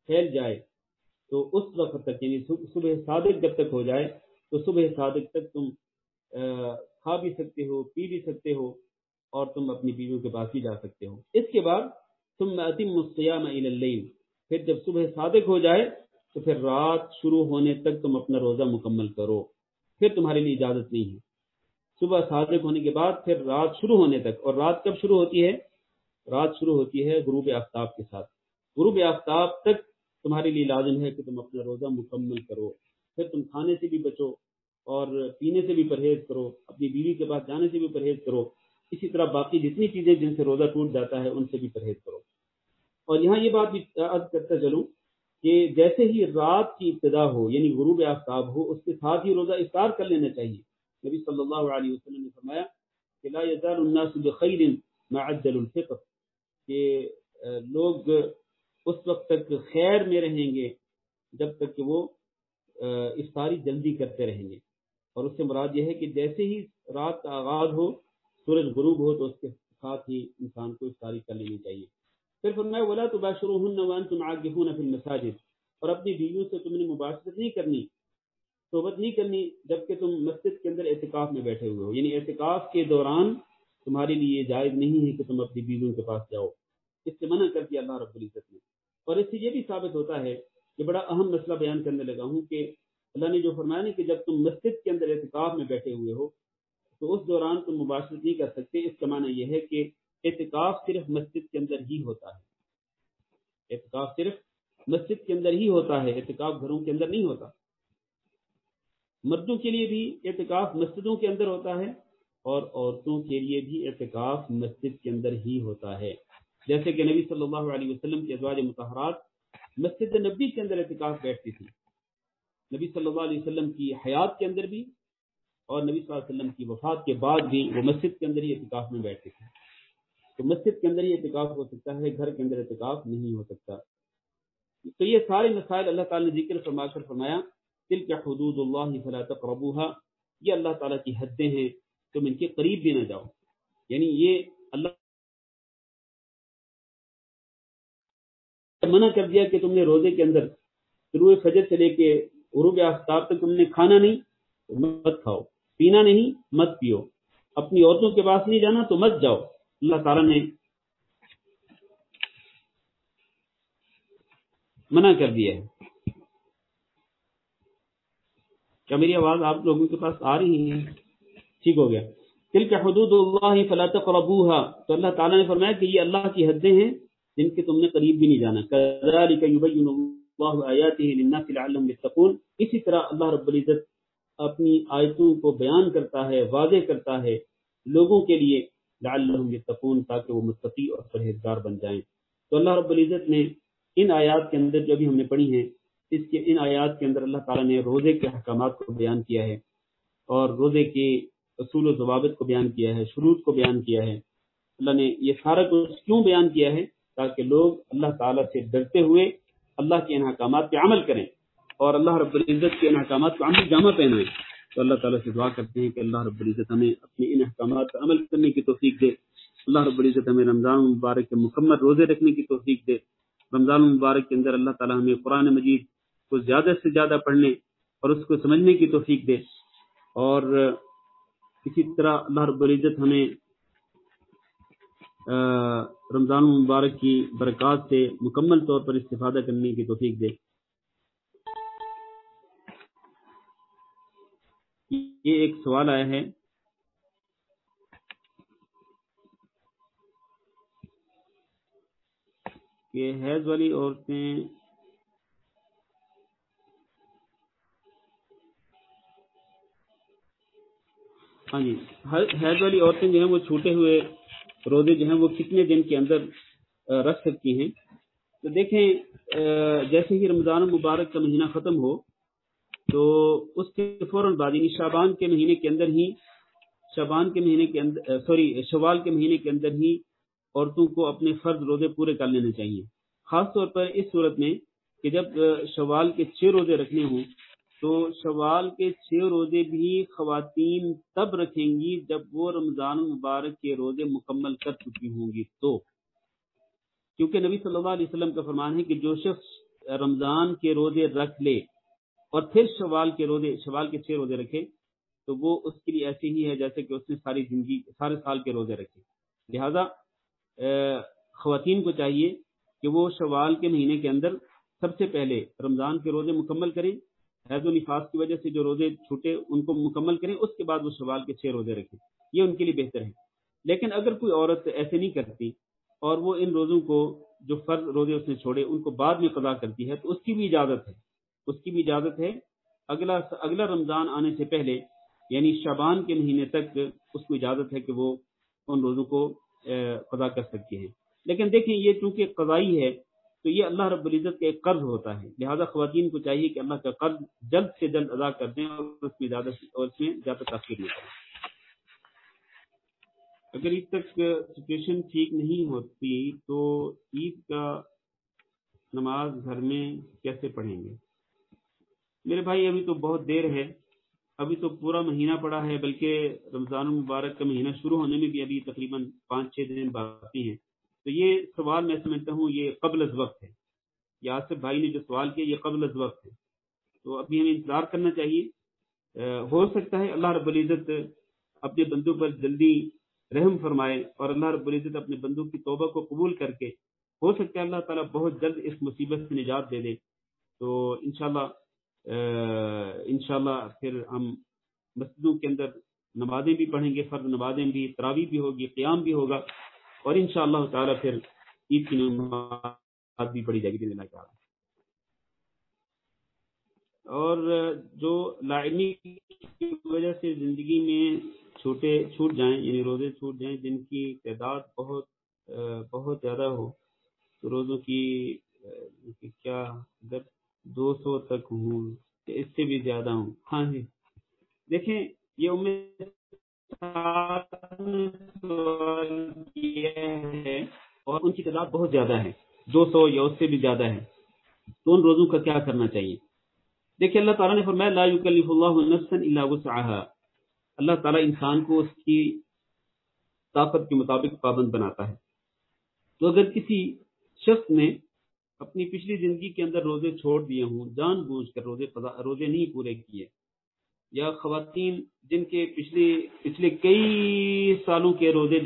پھیل جائے تو اس وقت تک، یعنی صبح صادق جب تک ہو جائے تو صبح صادق تک تم کھا بھی سکتے ہو، پی بھی سکتے ہو، اور تم اپنی بیویوں کے پاس بھی جا سکتے ہو۔ اس کے بعد ثم اتموا الصیام الی اللیل، پھر جب صبح صادق ہو جائے تو پھر رات شروع ہونے تک تم اپنا روزہ مکمل کرو، پھر تمہارے لیے اجازت نہیں ہے۔ صبح صادق ہونے کے بعد پھر رات شروع ہونے تک، اور رات کب شروع ہوتی ہے؟ رات شروع ہوتی ہے غروب آفتاب کے ساتھ، غروب آفتاب تک تمہارے لیے لازم ہے کہ تم اپنا روزہ مکمل کرو۔ پھر تم کھانے سے بھی بچو اور پینے سے بھی پرہیز کرو، اپنی بیوی کے پاس جانے سے بھی پرہیز کرو، اسی طرح باقی جتنی چیزیں جن سے روزہ ٹوٹ جاتا ہے ان سے بھی پرہیز کرو۔ اور یہاں یہ بات بھی عرض کرتا چلوں کہ جیسے ہی رات کی ابتدا ہو، یعنی غروب آفتاب ہو، اس کے ساتھ ہی روزہ افطار کر لینا چاہیے۔ نبی صلی اللہ علیہ وسلم نے فرمایا کہ لا یزال الناس بخیر ما عجل الفطر، کہ لوگ اس وقت تک خیر میں رہیں گے جب تک کہ وہ افطاری جلدی کرتے رہیں گے۔ اور اس سے مراد یہ ہے کہ جیسے ہی رات کا آغاز ہو، سورج غروب ہو، تو اس کے ساتھ ہی انسان کو افطاری کر لینی چاہیے۔ پھر فرمایا وَلَا تُبَاشِرُوهُنَّ وَأَنْتُمْ عَاكِفُونَ فِي الْمَسَاجِدِ، اور اپنی بیویوں سے تم نے مباشرت نہیں کرنی، صحبت نہیں کرنی جبکہ تم مسجد کے اندر اعتکاف میں بیٹھے ہوئے ہو، یعنی اعتکاف کے دوران تمہارے لیے جائز نہیں ہے کہ تم اپنی بیویوں کے پاس جاؤ، اس سے منع کر دیا اللہ رب العزت نے۔ اور اس سے یہ بھی ثابت ہوتا ہے کہ بڑا اہم مسئلہ بیان کرنے لگا ہوں کہ اللہ نے جو فرمایا نا کہ جب تم مسجد کے اندر اعتکاف میں بیٹھے ہوئے ہو تو اس دوران تم مباشرت نہیں کر سکتے، اس کا معنی یہ ہے کہ اعتکاف صرف مسجد کے اندر ہی ہوتا ہے، اعتکاف صرف مسجد کے اندر ہی ہوتا ہے، اعتکاف گھروں کے اندر نہیں ہوتا۔ مردوں کے لیے بھی اعتکاف مسجدوں کے اندر ہوتا ہے اور عورتوں کے لیے بھی اعتکاف مسجد کے اندر ہی ہوتا ہے، جیسے کہ نبی صلی اللہ علیہ وسلم کی ازواج مطہرات مسجد نبی کے اندر اعتکاف بیٹھتی تھی، نبی صلی اللہ علیہ وسلم کی حیات کے اندر بھی اور نبی صلی اللہ علیہ وسلم کی وفات کے بعد بھی وہ مسجد کے اندر ہی اعتکاف میں بیٹھتے تھے۔ تو مسجد کے اندر ہی اعتکاف ہو سکتا ہے، گھر کے اندر اعتکاف نہیں ہو سکتا۔ تو یہ سارے مسائل اللہ تعالی نے ذکر فرما کر فرمایا تلک حدود اللہ فلا تقربوها، یہ اللہ تعالیٰ کی حدیں ہیں، تم ان کے قریب بھی نہ جاؤ، یعنی یہ اللہ منع کر دیا کہ تم نے روزے کے اندر طلوع فجر سے لے کے غروب آفتاب تک تم نے کھانا نہیں تو مت کھاؤ، پینا نہیں مت پیو، اپنی عورتوں کے پاس نہیں جانا تو مت جاؤ۔ اللہ تعالیٰ نے منع کر دیا ہے۔ کیا میری آواز آپ لوگوں کے پاس آ رہی ہے؟ ٹھیک ہو گیا۔ تلک حدود اللہ فلا تقربوها، تو اللہ تعالیٰ نے فرمایا کہ یہ اللہ کی حدیں ہیں جن کے تم نے قریب بھی نہیں جانا۔ کذالک یبین اللہ آیاتہ للناس لعلہم یتقون، اسی طرح اللہ رب العزت اپنی آیتوں کو بیان کرتا ہے، واضح کرتا ہے لوگوں کے لیے، لعلہم یتقون، تاکہ وہ متقی اور پرہیزگار بن جائیں۔ تو اللہ رب العزت نے ان آیات کے اندر جو ابھی ہم نے پڑھی ہیں، ان آیات کے اندر اللہ تعالیٰ نے روزے کے احکامات کو بیان کیا ہے اور روزے کے اصول و ضوابط کو بیان کیا ہے، شروط کو بیان کیا ہے۔ اللہ نے یہ سارا کچھ کیوں بیان کیا ہے؟ تاکہ لوگ اللہ تعالیٰ سے ڈرتے ہوئے اللہ کے ان احکامات پہ عمل کریں اور اللہ رب العزت کے ان احکامات کو عمل جامہ پہنائیں۔ تو اللہ تعالیٰ سے دعا کرتے ہیں کہ اللہ رب العزت ہمیں اپنے ان احکامات پر عمل کرنے کی توفیق دے۔ اللہ رب العزت ہمیں رمضان المبارک کے مکمل روزے رکھنے کی توفیق دے۔ رمضان المبارک کے اندر اللہ تعالیٰ ہمیں قرآن مجید کو زیادہ سے زیادہ پڑھنے اور اس کو سمجھنے کی توفیق دے، اور اسی طرح اللہ رب العزت ہمیں رمضان المبارک کی برکات سے مکمل طور پر استفادہ کرنے کی توفیق دے۔ یہ ایک سوال آیا ہے کہ حیض والی عورتیں ہاں جی، حیض والی عورتیں جو ہیں وہ چھوٹے ہوئے روزے جو ہیں وہ کتنے دن کے اندر رکھ سکتی ہیں؟ تو دیکھیں جیسے ہی رمضان المبارک کا مہینہ ختم ہو تو اس کے فوراً بعد یعنی شعبان کے مہینے کے اندر ہی شوال کے مہینے کے اندر ہی عورتوں کو اپنے فرض روزے پورے کر لینے چاہیے، خاص طور پر اس صورت میں کہ جب شوال کے 6 روزے رکھنے ہوں تو شوال کے 6 روزے بھی خواتین تب رکھیں گی جب وہ رمضان المبارک کے روزے مکمل کر چکی ہوں گی، تو کیونکہ نبی صلی اللہ علیہ وسلم کا فرمان ہے کہ جو شخص رمضان کے روزے رکھ لے اور پھر شوال کے 6 روزے رکھے تو وہ اس کے لیے ایسے ہی ہے جیسے کہ اس نے سارے سال کے روزے رکھے۔ لہذا خواتین کو چاہیے کہ وہ شوال کے مہینے کے اندر سب سے پہلے رمضان کے روزے مکمل کریں، حیض و نفاس کی وجہ سے جو روزے چھوٹے ان کو مکمل کریں، اس کے بعد وہ شوال کے 6 روزے رکھیں، یہ ان کے لیے بہتر ہے۔ لیکن اگر کوئی عورت ایسے نہیں کرتی اور وہ ان روزوں کو جو فرض روزے اس نے چھوڑے ان کو بعد میں قضا کرتی ہے تو اس کی بھی اجازت ہے اگلا رمضان آنے سے پہلے یعنی شعبان کے مہینے تک اس کو اجازت ہے کہ وہ ان روزوں کو قضا کر سکتی ہے۔ لیکن دیکھیں یہ چونکہ قضائی ہے تو یہ اللہ رب العزت کا ایک قرض ہوتا ہے، لہذا خواتین کو چاہیے کہ اللہ کا قرض جلد سے جلد ادا کر دیں اور اس میں زیادہ تاخیر نہ کریں۔ اگر عید تک سچویشن ٹھیک نہیں ہوتی تو عید کا نماز گھر میں کیسے پڑھیں گے؟ میرے بھائی ابھی تو بہت دیر ہے، ابھی تو پورا مہینہ پڑا ہے، بلکہ رمضان المبارک کا مہینہ شروع ہونے میں بھی ابھی تقریباً 5-6 دن باقی ہیں، تو یہ سوال میں سمجھتا ہوں یہ قبل از وقت ہے، یہ آصف بھائی نے جو سوال کیا یہ قبل از وقت ہے، تو ابھی ہمیں انتظار کرنا چاہیے۔ ہو سکتا ہے اللہ رب العزت اپنے بندوں پر جلدی رحم فرمائے اور اللہ رب العزت اپنے بندوں کی توبہ کو قبول کر کے ہو سکتا ہے اللہ تعالیٰ بہت جلد اس مصیبت سے نجات دے دے، تو انشاءاللہ پھر ہم مسجدوں کے اندر نمازیں بھی پڑھیں گے، فرض نمازیں بھی، تراویح بھی ہوگی، قیام بھی ہوگا، اور انشاءاللہ تعالیٰ پھر عید کی نماز بھی پڑھی جائے گی باذن اللہ تعالیٰ۔ اور جو لاعلمی کی وجہ سے زندگی میں چھوٹ جائیں یعنی روزے چھوٹ جائیں جن کی تعداد بہت زیادہ ہو تو روزوں کی کیا اگر 200 تک ہوں اس سے بھی زیادہ ہوں؟ ہاں جی، دیکھیں یہ ہے اور ان کی تعداد بہت زیادہ ہے، 200 یا اس سے بھی زیادہ ہے، تو ان روزوں کا کیا کرنا چاہیے؟ دیکھیں اللہ تعالیٰ نے فرمایا لا یکلف اللہ نفسا الا وسعها، اللہ تعالیٰ انسان کو اس کی طاقت کے مطابق پابند بناتا ہے، تو اگر کسی شخص نے اپنی پچھلی زندگی کے اندر روزے چھوڑ دیے ہوں، جان بوجھ کر روزے نہیں پورے کیے، یا خواتین جن کے پچھلے کئی سالوں کے روزے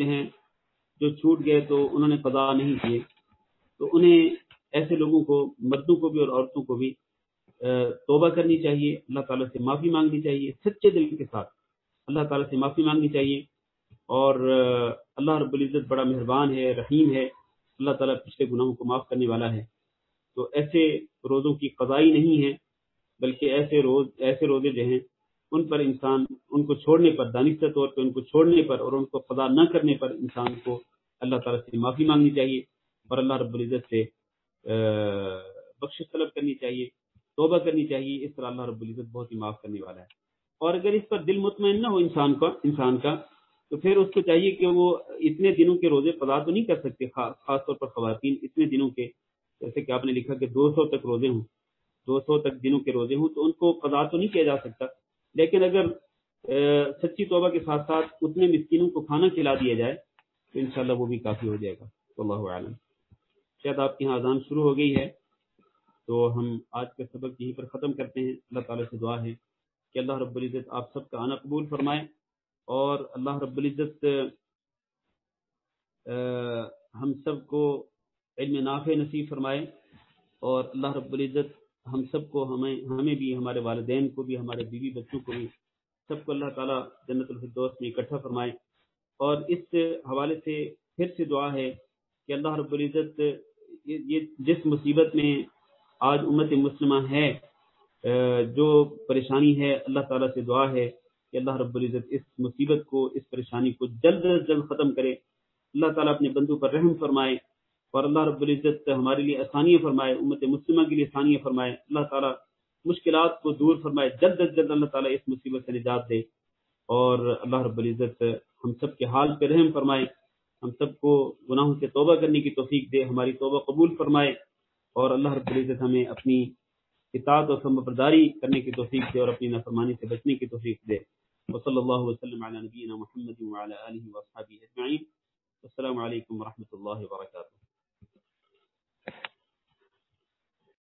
جو چھوٹ گئے تو انہوں نے قضا نہیں کیے، تو انہیں ایسے لوگوں کو مردوں کو بھی اور عورتوں کو بھی توبہ کرنی چاہیے، اللہ تعالیٰ سے معافی مانگنی چاہیے، سچے دل کے ساتھ اللہ تعالیٰ سے معافی مانگنی چاہیے، اور اللہ رب العزت بڑا مہربان ہے، رحیم ہے، اللہ تعالیٰ پچھلے گناہوں کو معاف کرنے والا ہے، تو ایسے روزوں کی قضائی نہیں ہے، بلکہ ایسے روزے ان پر انسان ان کو چھوڑنے پر دانستہ طور پہ ان کو چھوڑنے پر اور ان کو قضا نہ کرنے پر انسان کو اللہ تعالیٰ سے معافی مانگنی چاہیے اور اللہ رب العزت سے بخشش طلب کرنی چاہیے، توبہ کرنی چاہیے، اس طرح اللہ رب العزت بہت ہی معاف کرنے والا ہے۔ اور اگر اس پر دل مطمئن نہ ہو انسان کا تو پھر اس کو چاہیے کہ وہ اتنے دنوں کے روزے قضا تو نہیں کر سکتے، خاص طور پر خواتین اتنے دنوں کے، جیسے کہ آپ نے لکھا کہ 200 تک روزے ہوں، 200 تک دنوں کے روزے ہوں تو ان کو قضا تو نہیں کیا جا سکتا، لیکن اگر سچی توبہ کے ساتھ ساتھ اتنے مسکینوں کو کھانا کھلا دیا جائے تو انشاءاللہ وہ بھی کافی ہو جائے گا، واللہ اعلم۔ شاید آپ کے یہاں اذان شروع ہو گئی ہے تو ہم آج کا سبق یہیں پر ختم کرتے ہیں۔ اللہ تعالیٰ سے دعا ہے کہ اللہ رب العزت آپ سب کا آنا قبول فرمائے اور اللہ رب العزت ہم سب کو علم نافع نصیب فرمائے، اور اللہ رب العزت ہم سب کو ہمیں بھی، ہمارے والدین کو بھی، ہمارے بیوی بچوں کو بھی، سب کو اللہ تعالیٰ جنت الفردوس میں اکٹھا فرمائے۔ اور اس حوالے سے پھر سے دعا ہے کہ اللہ رب العزت یہ جس مصیبت میں آج امت مسلمہ ہے، جو پریشانی ہے، اللہ تعالیٰ سے دعا ہے کہ اللہ رب العزت اس مصیبت کو، اس پریشانی کو جلد از جلد ختم کرے. اللہ تعالیٰ اپنے بندوں پر رحم فرمائے اور اللہ رب العزت ہمارے لیے آسانیاں فرمائے، امت مسلمہ کے لیے آسانیاں فرمائے. اللہ تعالیٰ مشکلات کو دور فرمائے، جلد از جلد اللہ تعالیٰ اس مصیبت سے نجات دے، اور اللہ رب العزت ہم سب کے حال پہ رحم فرمائے، ہم سب کو گناہوں سے توبہ کرنے کی توفیق دے، ہماری توبہ قبول فرمائے، اور اللہ رب العزت ہمیں اپنی اطاعت و فرمانبرداری کرنے کی توفیق دے اور اپنی نافرمانی سے بچنے کی توفیق دے. وصلی اللہ وسلم علی نبینا محمد وعلی آلہ واصحابہ اجمعین. السلام علیکم ورحمۃ اللہ وبرکاتہ.